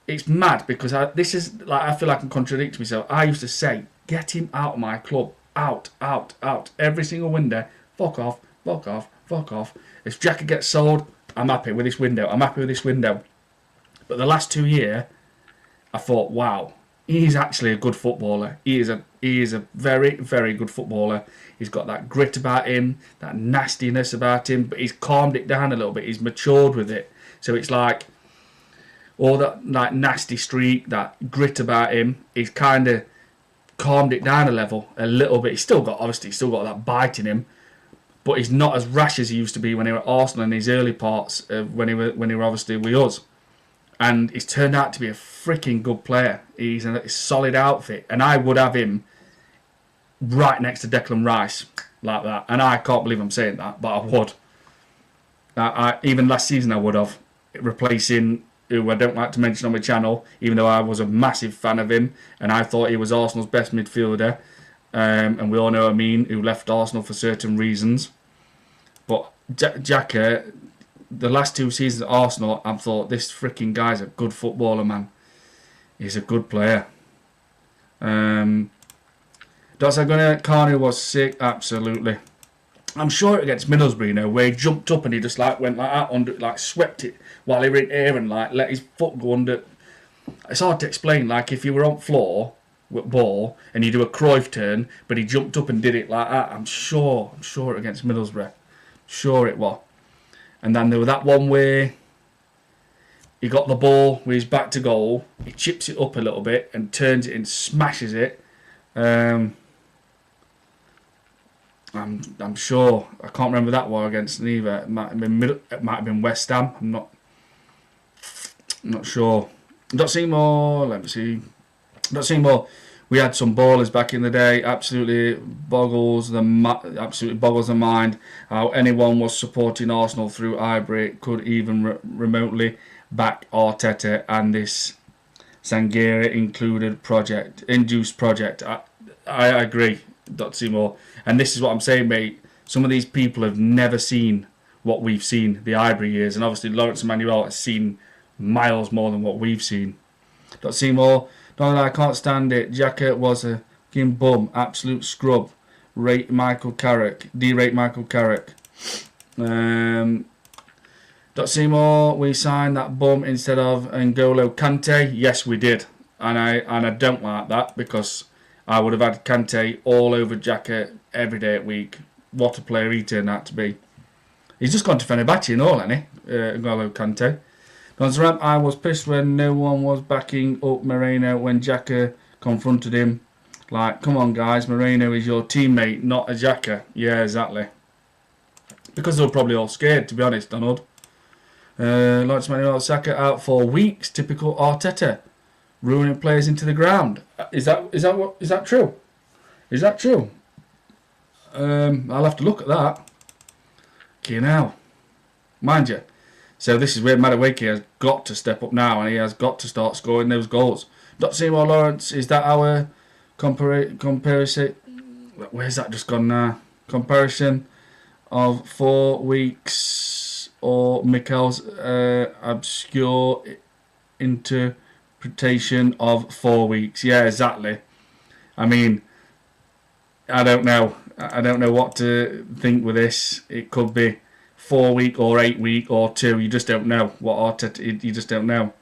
S1: It's mad because I feel like I'm contradicting myself. I used to say, get him out of my club. Out. Every single window. Fuck off. If Saka gets sold, I'm happy with this window. But the last 2 years, I thought, wow, he's actually a good footballer. He is a very, very good footballer. He's got that grit about him, that nastiness about him, but he's calmed it down a little bit. He's matured with it. So it's like all that like nasty streak, that grit about him, he's kind of calmed it down a little bit. He's still got that bite in him, but he's not as rash as he used to be when he was at Arsenal in his early parts of when he were obviously with us. And he's turned out to be a freaking good player. He's a solid outfit, and I would have him right next to Declan Rice like that. And I can't believe I'm saying that, but I would. Even last season I would have, replacing who I don't like to mention on my channel, even though I was a massive fan of him and I thought he was Arsenal's best midfielder. And we all know who left Arsenal for certain reasons. But Saka, the last 2 seasons at Arsenal, I thought, this freaking guy's a good footballer, man. He's a good player. Kanu was sick, absolutely. I'm sure it against Middlesbrough, where he jumped up and he just went like that under, swept it while he was in air and let his foot go under. It's hard to explain. Like if you were on floor with ball and you do a Cruyff turn, but he jumped up and did it like that. I'm sure against Middlesbrough. Sure it was. And then there was that one where he got the ball with his back to goal. He chips it up a little bit and turns it and smashes it. I'm sure. I can't remember that one against neither. It might have been West Ham. I'm not sure. Not Seymour. Let me see. Not Seymour. We had some ballers back in the day. Absolutely boggles the mind how anyone was supporting Arsenal through Highbury could even remotely back Arteta and this Sangera induced project. I agree, Dr. Seymour. And this is what I'm saying, mate. Some of these people have never seen what we've seen the Highbury years, and obviously Lawrence Emmanuel has seen miles more than what we've seen. Dr. Seymour, no, I can't stand it. Xhaka was a fucking bum, absolute scrub. Derate Michael Carrick. Dr. Seymour, we signed that bum instead of N'Golo Kante. Yes, we did, and I don't like that because I would have had Kante all over Xhaka every day at week. What a player he turned out to be. He's just gone to Fenerbahce and all, hasn't he? N'Golo Kante. I was pissed when no one was backing up Moreno when Xhaka confronted him. Like, come on guys, Moreno is your teammate, not a Xhaka. Yeah, exactly. Because they were probably all scared, to be honest, Donald. Lawrence Manuel Saka out for weeks. Typical Arteta, ruining players into the ground. Is that true? Is that true? I'll have to look at that. Okay, now, mind you. So this is where Madueke has got to step up now, and he has got to start scoring those goals. Dr. Seymour Lawrence, is that our comparison? Where's that just gone now? Comparison of 4 weeks or Mikel's obscure interpretation of 4 weeks? Yeah, exactly. I mean, I don't know. I don't know what to think with this. It could be 4 week or 8 week or 2. You just don't know what Arteta. You just don't know.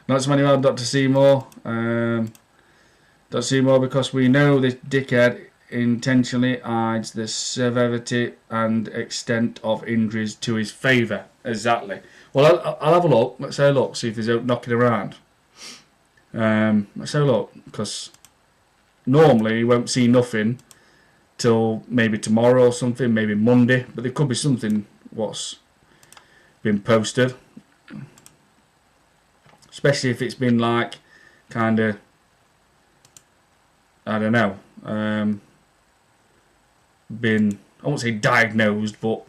S1: Not so many about Dr. Seymour. Dr. Seymour, because we know this dickhead intentionally hides the severity and extent of injuries to his favour. Exactly. Well, I'll have a look. Let's have a look. See if there's out knocking around. Let's have a look, because normally you won't see nothing till maybe tomorrow or something, maybe Monday. But there could be something what's been posted, especially if it's been like kind of, I don't know, been, I won't say diagnosed, but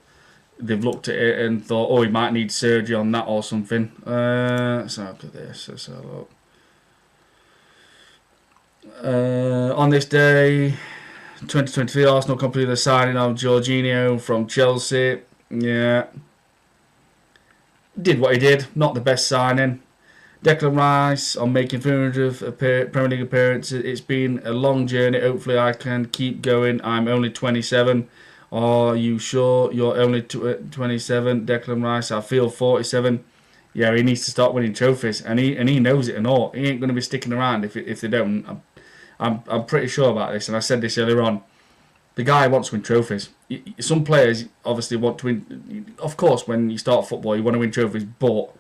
S1: they've looked at it and thought, oh, he might need surgery on that or something. Let's look at this. Let's have a look. On this day, 2023, Arsenal completed the signing of Jorginho from Chelsea. Yeah. Did what he did. Not the best signing. Declan Rice on making 300 Premier League appearances. It's been a long journey. Hopefully I can keep going. I'm only 27. Are you sure you're only 27? Declan Rice, I feel 47. Yeah, he needs to start winning trophies, and he knows it and all. He ain't going to be sticking around if they don't. I'm pretty sure about this, and I said this earlier on. The guy wants to win trophies. Some players obviously want to win. Of course, when you start football, you want to win trophies, but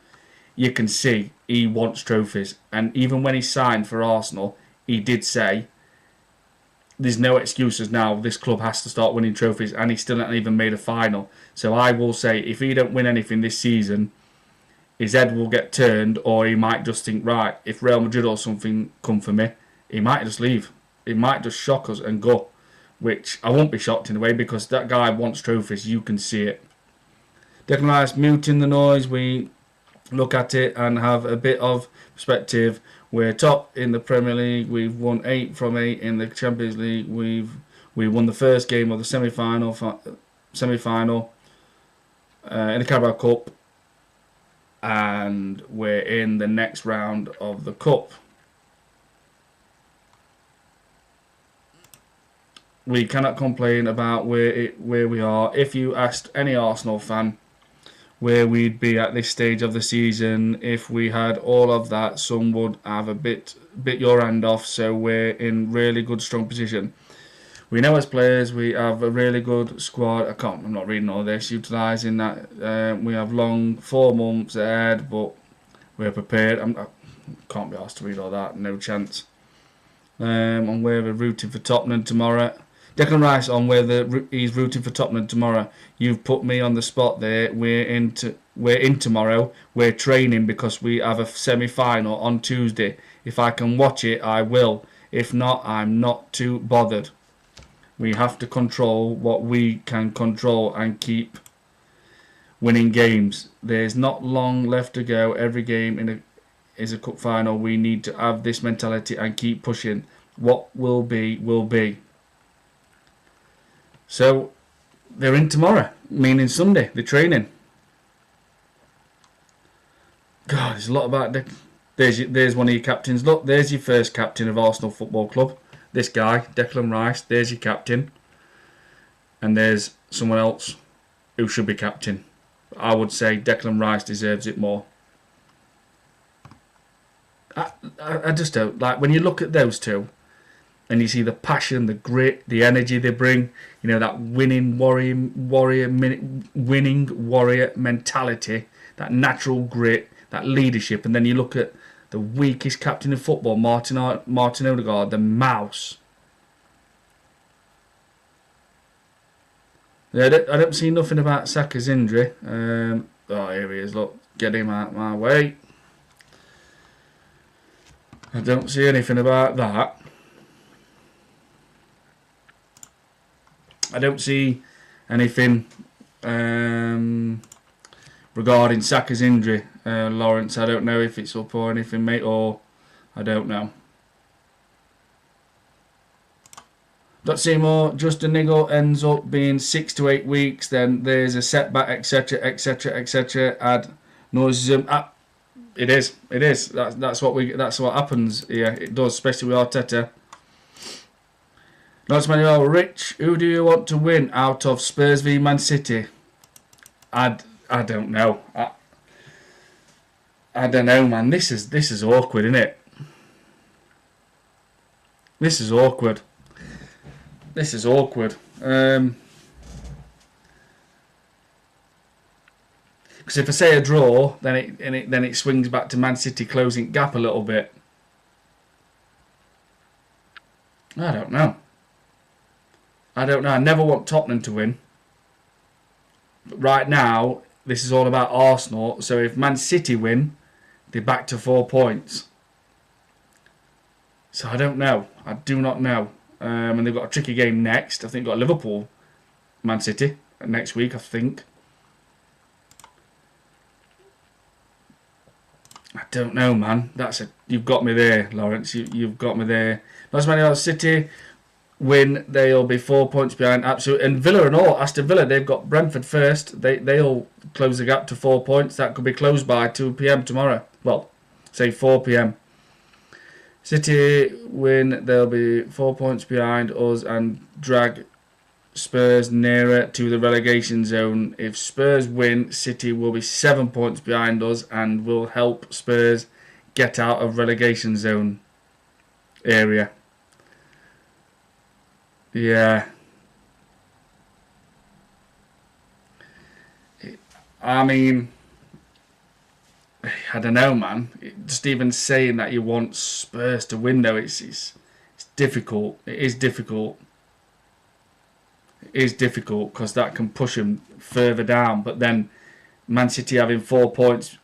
S1: you can see he wants trophies. And even when he signed for Arsenal, he did say, there's no excuses now. This club has to start winning trophies, and he still hasn't even made a final. So I will say, if he don't win anything this season, his head will get turned, or he might just think, right, if Real Madrid or something come for me, he might just leave. He might just shock us and go. Which I won't be shocked in a way, because that guy wants trophies. You can see it. Declan Rice, muting the noise. We look at it and have a bit of perspective. We're top in the Premier League. We've won 8 from 8 in the Champions League. We won the first game of the semi-final in the Carabao Cup, and we're in the next round of the Cup. We cannot complain about where we are. If you asked any Arsenal fan where we'd be at this stage of the season, if we had all of that, some would have a bit your hand off. So we're in really good, strong position. We know as players we have a really good squad. I'm not reading all this. Utilising that, we have long 4 months ahead, but we're prepared. I can't be asked to read all that. No chance. And we're rooting for Tottenham tomorrow. Declan Rice on whether he's rooting for Tottenham tomorrow. You've put me on the spot there. We're in tomorrow. We're training because we have a semi-final on Tuesday. If I can watch it, I will. If not, I'm not too bothered. We have to control what we can control and keep winning games. There's not long left to go. Every game is a cup final. We need to have this mentality and keep pushing. What will be, will be. So, they're in tomorrow, meaning Sunday. They're training. God, there's a lot about... There's one of your captains. Look, there's your first captain of Arsenal Football Club. This guy, Declan Rice. There's your captain. And there's someone else who should be captain. I would say Declan Rice deserves it more. I just don't... Like, when you look at those two, and you see the passion, the grit, the energy they bring, you know, that winning warrior mentality, that natural grit, that leadership, and then you look at the weakest captain in football, Martin Odegaard, the mouse. I don't see nothing about Saka's injury. Oh, here he is, look, get him out of my way. I don't see anything about that. I don't see anything regarding Saka's injury, Lawrence. I don't know if it's up or anything, mate, or I don't know. Dot Seymour, Justin Niggle ends up being 6 to 8 weeks, then there's a setback, etc., etc., etc. Add Noisism. It is. That's what happens. Yeah, it does, especially with Arteta. Notes Manuel, Rich, who do you want to win out of Spurs v Man City? I don't know. I don't know, man. This is awkward, isn't it? This is awkward. Because if I say a draw, then it swings back to Man City closing gap a little bit. I don't know. I never want Tottenham to win. But right now, this is all about Arsenal. So if Man City win, they're back to 4 points. So I don't know. I do not know. And they've got a tricky game next. I think they've got Liverpool, Man City next week, I think. I don't know, man. You've got me there, Lawrence. You've got me there. Not many else. City win, they'll be 4 points behind. Absolutely. And Villa and all, Aston Villa, they've got Brentford first. They'll close the gap to 4 points. That could be closed by 2 PM tomorrow. Well, say 4 PM. City win, they'll be 4 points behind us and drag Spurs nearer to the relegation zone. If Spurs win, City will be 7 points behind us and will help Spurs get out of relegation zone area. Yeah. I mean, I don't know, man. Just even saying that you want Spurs to win, though, it's difficult. It is difficult. It is difficult because that can push them further down. But then Man City having 4 points,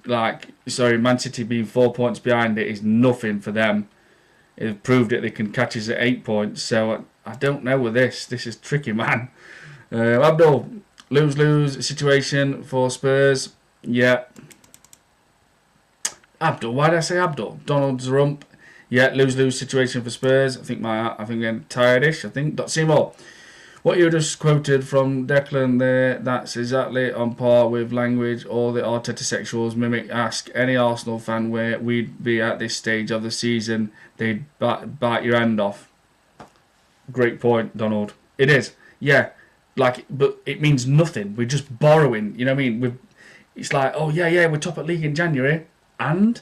S1: Man City being 4 points behind it is nothing for them. They've proved it. They can catch us at 8 points. So I don't know with this. This is tricky, man. Abdul, lose-lose situation for Spurs. Yeah. Abdul, why did I say Abdul? Donald Zerump. Yeah, lose-lose situation for Spurs. I think I'm getting tired-ish. I think. Seymour, what you just quoted from Declan there, that's exactly on par with language all the Arteta sexuals mimic. Ask any Arsenal fan where we'd be at this stage of the season. They'd bite your hand off. Great point, Donald. It is. Yeah. But it means nothing. We're just borrowing. You know what I mean? It's like, oh, yeah, we're top at league in January. And?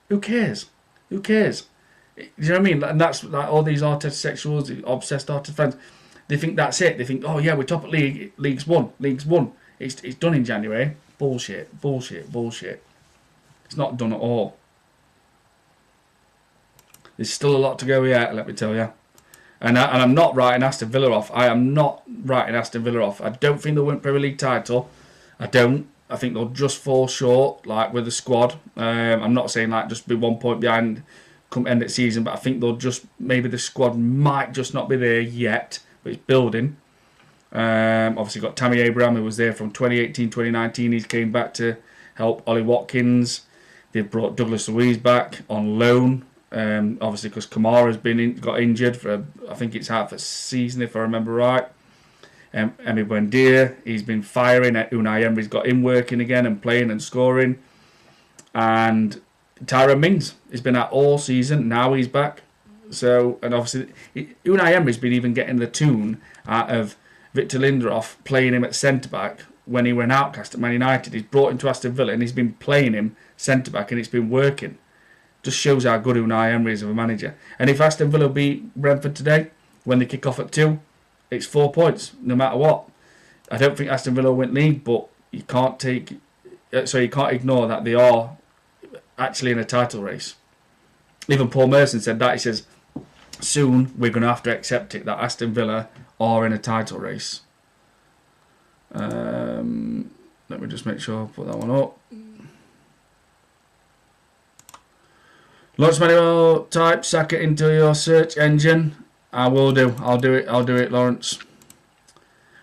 S1: Who cares? Who cares? You know what I mean? And that's like all these Arteta sexuals, obsessed Arteta fans. They think that's it. They think, oh yeah, we're top at league. League's won. It's done in January. Bullshit. It's not done at all. There's still a lot to go yet, let me tell you. And I'm not writing Aston Villa off. I am not writing Aston Villa off. I don't think they'll win Premier League title. I don't. I think they'll just fall short, like with the squad. I'm not saying like just be 1 point behind come end of season, but I think they'll just, maybe the squad might just not be there yet, but it's building. Obviously got Tammy Abraham, who was there from 2018, 2019. He's came back to help Ollie Watkins. They've brought Douglas Luiz back on loan. Obviously because Kamara's got injured for, I think it's half a season if I remember right. Emi Buendia, he's been firing. Unai Emery's got him working again and playing and scoring. And Tyrone Mings has been out all season. Now he's back. So, and obviously Unai Emery's been even getting the tune out of Victor Lindelof, playing him at centre-back when he went outcast at Man United. He's brought him to Aston Villa and he's been playing him centre-back and it's been working. Just shows how good Unai Emery is of a manager. And if Aston Villa beat Brentford today, when they kick off at 2, it's 4 points, no matter what. I don't think Aston Villa will win league, but you can't ignore that they are actually in a title race. Even Paul Merson said that. He says, soon we're going to have to accept it, that Aston Villa are in a title race. Let me just make sure I put that one up. Lawrence Manuel, type Saka into your search engine. I will do. I'll do it, Lawrence.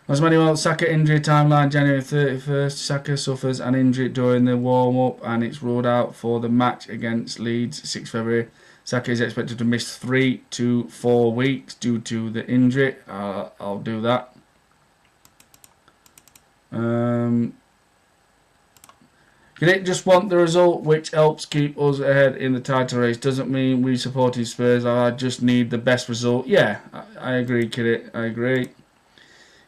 S1: Lawrence Manuel, Saka injury timeline, January 31st. Saka suffers an injury during the warm-up and it's ruled out for the match against Leeds, 6 February. Saka is expected to miss 3 to 4 weeks due to the injury. I'll do that. Can it just want the result which helps keep us ahead in the title race? Doesn't mean we supporting Spurs. I just need the best result. Yeah, I agree, Kidit. I agree.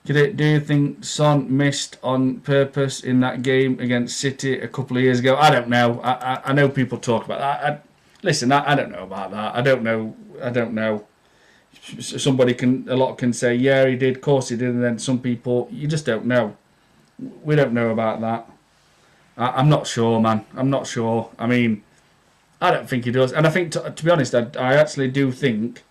S1: Kidit, do you think Son missed on purpose in that game against City a couple of years ago? I don't know. I know people talk about that. Listen, I don't know about that. I don't know. A lot can say, yeah, he did, of course he did, and then some people, you just don't know. We don't know about that. I'm not sure, man. I'm not sure. I mean, I don't think he does. And I think, to be honest, I actually do think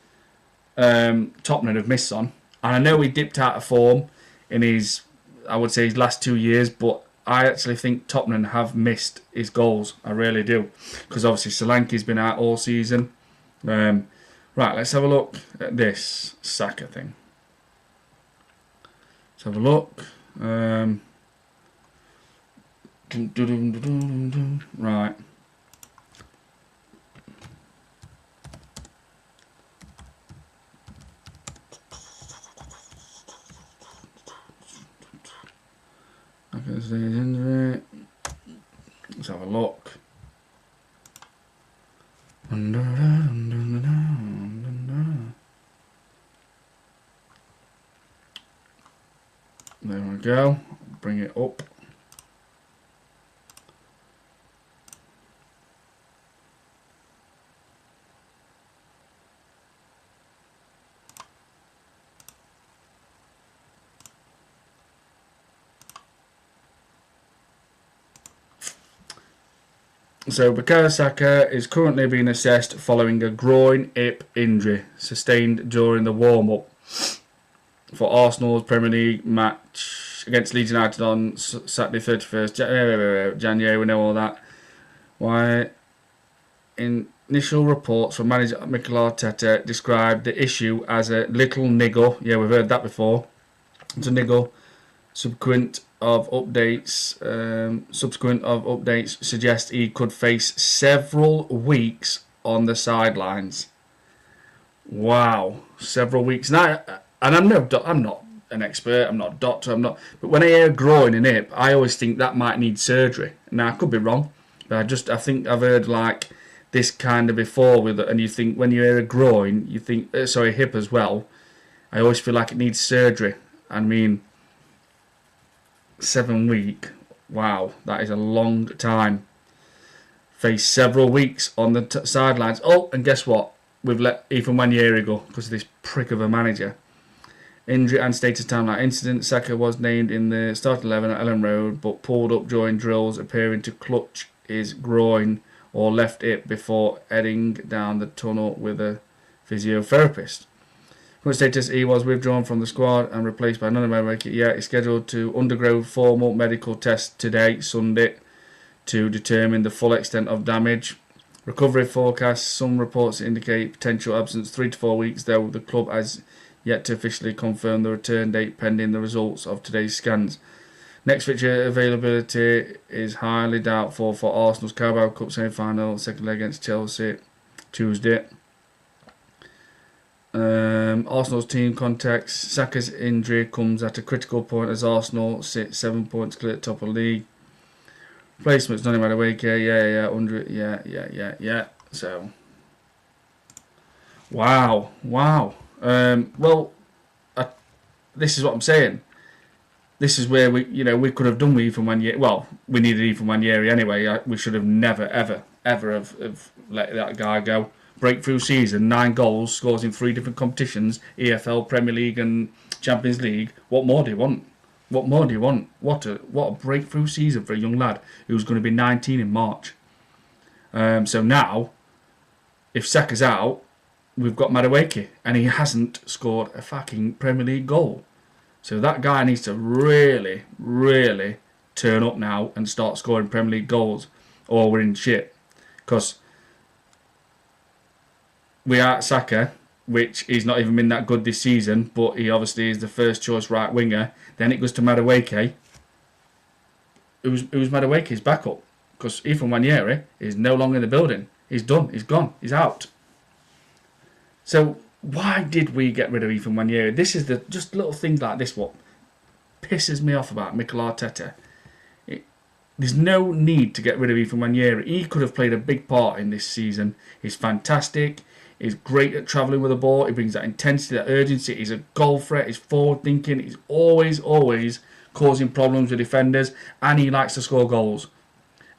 S1: Tottenham have missed on. And I know he dipped out of form in his last 2 years, but I actually think Tottenham have missed his goals. I really do. Because obviously Solanke's been out all season. Right, let's have a look at this Saka thing. Let's have a look. Right. Let's have a look. There we go. Bring it up. So Bukayo Saka is currently being assessed following a groin hip injury sustained during the warm-up for Arsenal's Premier League match against Leeds United on Saturday 31st January. We know all that. Why? Initial reports from manager Mikel Arteta described the issue as a little niggle. Yeah, we've heard that before. It's a niggle. Subsequent of updates suggest he could face several weeks on the sidelines. Wow, several weeks. Now, and I'm not an expert. I'm not a doctor. But when I hear groin and hip, I always think that might need surgery. Now I could be wrong, but I think I've heard like this kind of before with it. And you think when you hear a groin, you think hip as well. I always feel like it needs surgery. I mean, 7 weeks. Wow, that is a long time. Face several weeks on the sidelines. Oh, and guess what? We've let Ethan Wanyeri go because of this prick of a manager. Injury and status timeline incident. Saka was named in the starting 11 at Ellen Road, but pulled up during drills, appearing to clutch his groin or left hip before heading down the tunnel with a physiotherapist. Current status, he was withdrawn from the squad and replaced by another Madueke. Yeah, he's scheduled to undergo formal medical tests today, Sunday, to determine the full extent of damage. Recovery forecasts, some reports indicate potential absence 3 to 4 weeks, though the club has yet to officially confirm the return date pending the results of today's scans. Next fixture availability is highly doubtful for Arsenal's Carabao Cup semi-final, second leg against Chelsea, Tuesday. Arsenal's team context, Saka's injury comes at a critical point as Arsenal sit 7 points clear at top of the league. Replacements, Donny Madueke, 100, yeah. So, wow. This is what I'm saying. This is where we could have done with Ethan Wanyeri. Well, we needed Ethan Wanyeri anyway. We should have never, ever have let that guy go. Breakthrough season, 9 goals, scores in 3 different competitions, EFL, Premier League and Champions League. What more do you want? What a breakthrough season for a young lad who's going to be 19 in March. So now, if Saka's out, we've got Madueke, and he hasn't scored a fucking Premier League goal. So that guy needs to really, really turn up now and start scoring Premier League goals, or we're in shit. Because we are at Saka, which he's not even been that good this season, but he obviously is the first choice right winger. Then it goes to Madueke. Who's Madueke's backup? Because Ethan Wanyeri is no longer in the building. He's done. He's gone. He's out. So why did we get rid of Ethan Wanyeri? This is just little things like this what pisses me off about Mikel Arteta. There's no need to get rid of Ethan Wanyeri. He could have played a big part in this season. He's fantastic. He's great at travelling with the ball. He brings that intensity, that urgency. He's a goal threat. He's forward thinking. He's always causing problems with defenders. And he likes to score goals.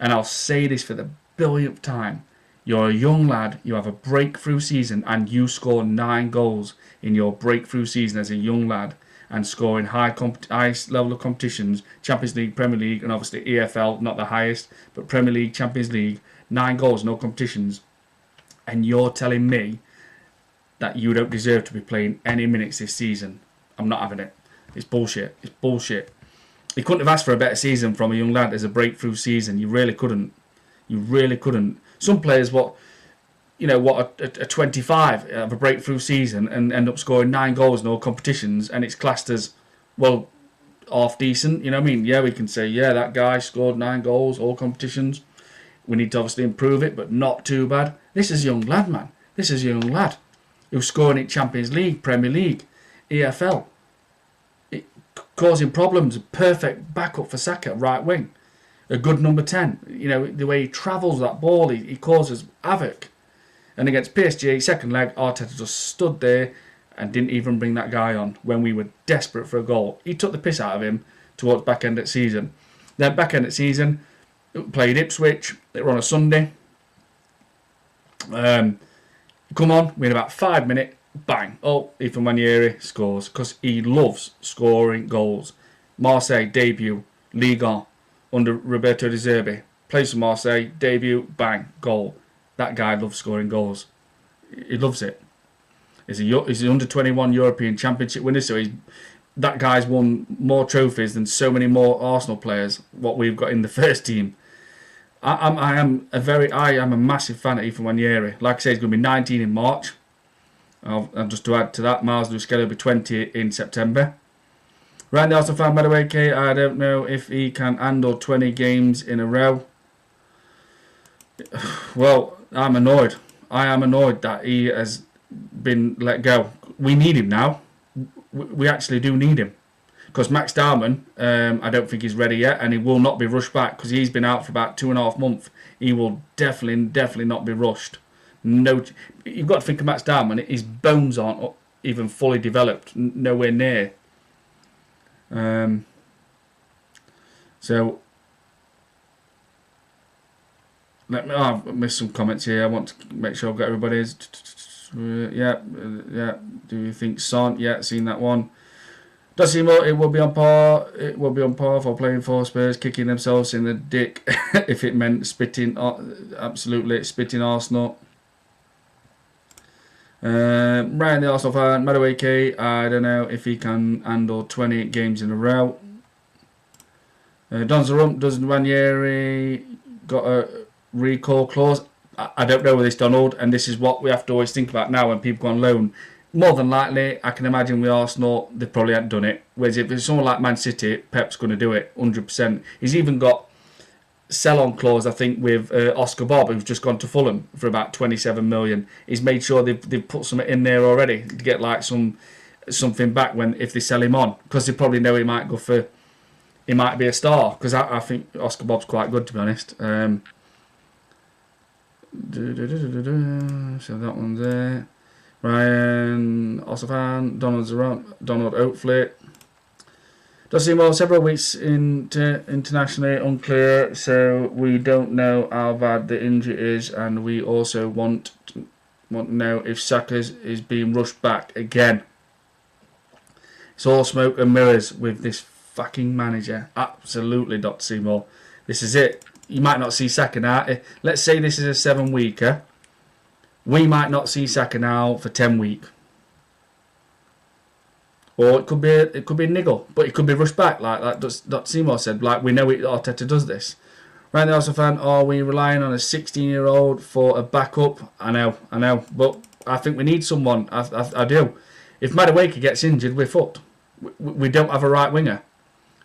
S1: And I'll say this for the billionth time. You're a young lad. You have a breakthrough season. And you score 9 goals in your breakthrough season as a young lad. And scoring high level of competitions. Champions League, Premier League. And obviously EFL, not the highest. But Premier League, Champions League. 9 goals, no competitions. And you're telling me that you don't deserve to be playing any minutes this season. I'm not having it. It's bullshit. It's bullshit. You couldn't have asked for a better season from a young lad as a breakthrough season. You really couldn't. You really couldn't. Some players, a 25 have a breakthrough season and end up scoring 9 goals in all competitions, and it's classed as, well, half decent. You know what I mean? Yeah, we can say, yeah, that guy scored 9 goals, all competitions. We need to obviously improve it, but not too bad. This is a young lad, man. This is a young lad who's scoring in Champions League, Premier League, EFL. Causing problems. A perfect backup for Saka, right wing. A good number 10. The way he travels that ball, he causes havoc. And against PSG, second leg, Arteta just stood there and didn't even bring that guy on when we were desperate for a goal. He took the piss out of him towards back end of season. Then back end of season, played Ipswich. They were on a Sunday. Come on, we had about 5 minutes. Bang. Oh, Ethan Wanyeri scores because he loves scoring goals. Marseille debut, Ligue 1 under Roberto De Zerbi. Plays for Marseille, debut, bang, goal. That guy loves scoring goals. He loves it. He's an under-21 European Championship winner, so that guy's won more trophies than so many more Arsenal players, what we've got in the first team. I am a massive fan of Ethan Wanyeri. Like I say, he's going to be 19 in March. And just to add to that, Miles Lewis-Skelly will be 20 in September. Right now, Arsenal fan Madueke, I don't know if he can handle 20 games in a row. Well, I'm annoyed. I am annoyed that he has been let go. We need him now. We actually do need him. Because Max Darman, I don't think he's ready yet, and he will not be rushed back because he's been out for about 2.5 months. He will definitely not be rushed. No, you've got to think of Max Darman. His bones aren't even fully developed, nowhere near. So I've missed some comments here. I want to make sure I've got everybody's. Yeah. Do you think Son? Yeah, seen that one. Does seem it will be on par. It will be on par for playing for Spurs, kicking themselves in the dick if it meant spitting. Absolutely spitting Arsenal. Ryan the Arsenal fan, Madueke, I don't know if he can handle 20 games in a row. Donzarum, does Ranieri got a recall clause? I don't know with this, Donald, and this is what we have to always think about now when people go on loan. More than likely, I can imagine with Arsenal, they probably hadn't done it. Whereas if it's someone like Man City, Pep's going to do it 100%. He's even got sell-on clause, I think, with Oscar Bob, who's just gone to Fulham for about 27 million. He's made sure they've put something in there already to get like something back if they sell him on, because they probably know he might be a star. Because I think Oscar Bob's quite good, to be honest. So that one's there. Ryan Ossifan, Donald Oatflip. Does seem well several weeks internationally unclear, so we don't know how bad the injury is, and we also want to know if Saka is being rushed back again. It's all smoke and mirrors with this fucking manager. Absolutely, Dr. Seymour. This is it. You might not see Saka now. Let's say this is a 7-weeker. We might not see Saka now for 10 weeks. Or it could be a niggle, but it could be rushed back, like Dr. Seymour said. Like, we know Arteta does this. Right now, also fan, are we relying on a 16-year-old for a backup? I know, but I think we need someone. I do. If Madueke gets injured, we're fucked. We don't have a right winger.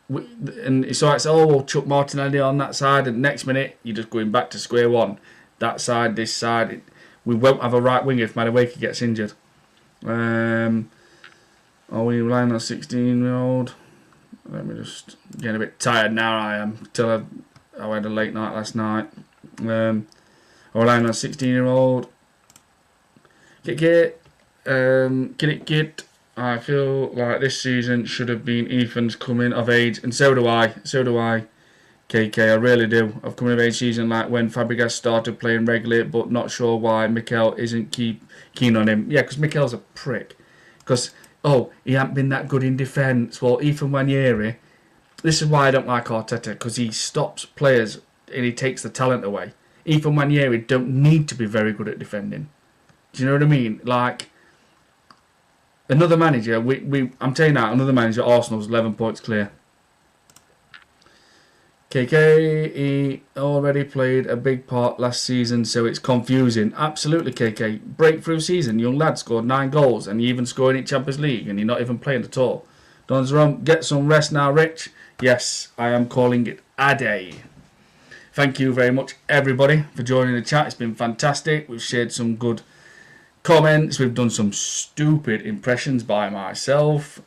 S1: And it's like, we'll chuck Martinelli on that side, and next minute you're just going back to square one. That side, this side. We won't have a right winger if Madueke gets injured. Are we relying on a 16-year-old? Let me just get a bit tired now. I am. I had a late night last night. Are we relying on a 16-year-old? Kit. I feel like this season should have been Ethan's coming of age, and so do I. KK, I really do. Of coming of age season, like when Fabregas started playing regularly, but not sure why Mikel isn't keen on him. Yeah, because Mikel's a prick. Because he hasn't been that good in defence. Well, Ethan Wanyeri, this is why I don't like Arteta, because he stops players and he takes the talent away. Ethan Wanyeri don't need to be very good at defending. Do you know what I mean? Like, another manager, I'm telling you now, another manager, Arsenal's 11 points clear. KK, he already played a big part last season, so it's confusing. Absolutely, KK. Breakthrough season. Young lad scored 9 goals, and you even scoring in Champions League, and you're not even playing at all. Donzram, get some rest now, Rich. Yes, I am calling it a day. Thank you very much, everybody, for joining the chat. It's been fantastic. We've shared some good comments. We've done some stupid impressions by myself.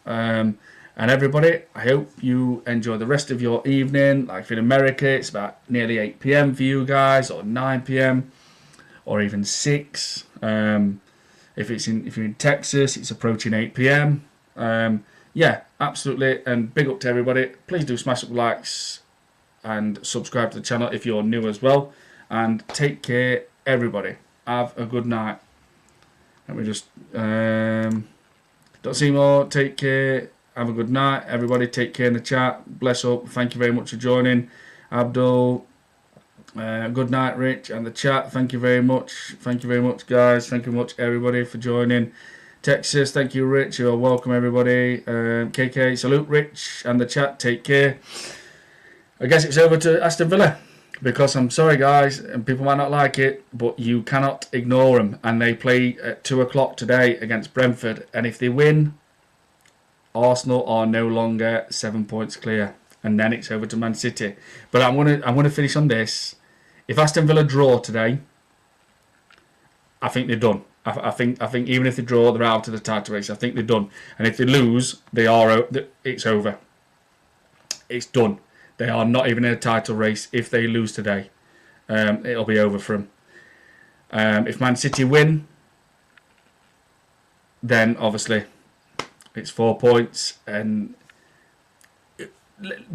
S1: And everybody, I hope you enjoy the rest of your evening. Like if in America, it's about nearly 8 PM for you guys, or 9 PM, or even 6. If you're in Texas, it's approaching 8 PM. Yeah, absolutely. And big up to everybody. Please do smash up likes and subscribe to the channel if you're new as well. And take care, everybody. Have a good night. Let me just Dr. Seymour, take care. Have a good night, everybody. Take care in the chat. Bless up. Thank you very much for joining. Abdul, good night, Rich, and the chat. Thank you very much. Thank you very much, guys. Thank you very much, everybody, for joining. Texas, thank you, Rich. You're welcome, everybody. KK, salute, Rich, and the chat. Take care. I guess it's over to Aston Villa, because I'm sorry, guys, and people might not like it, but you cannot ignore them. And they play at 2 o'clock today against Brentford, and if they win, Arsenal are no longer 7 points clear, and then it's over to Man City. But I'm gonna finish on this. If Aston Villa draw today, I think they're done. I think even if they draw, they're out of the title race. I think they're done. And if they lose, it's over. It's done. They are not even in a title race. If they lose today, it'll be over for them. If Man City win, then obviously it's 4 points, and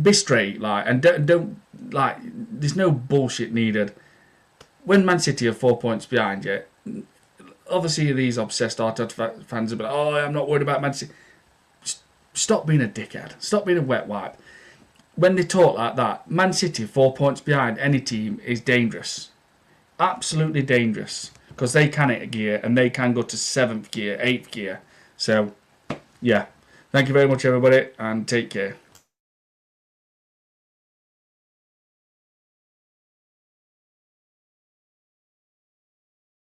S1: be straight, like, and don't like. There's no bullshit needed. When Man City are 4 points behind you, obviously these obsessed Arteta fans are like, "Oh, I'm not worried about Man City." Stop being a dickhead. Stop being a wet wipe. When they talk like that, Man City 4 points behind any team is dangerous, absolutely dangerous. because they can hit a gear and they can go to 7th gear, 8th gear. So, yeah. Thank you very much, everybody, and take care.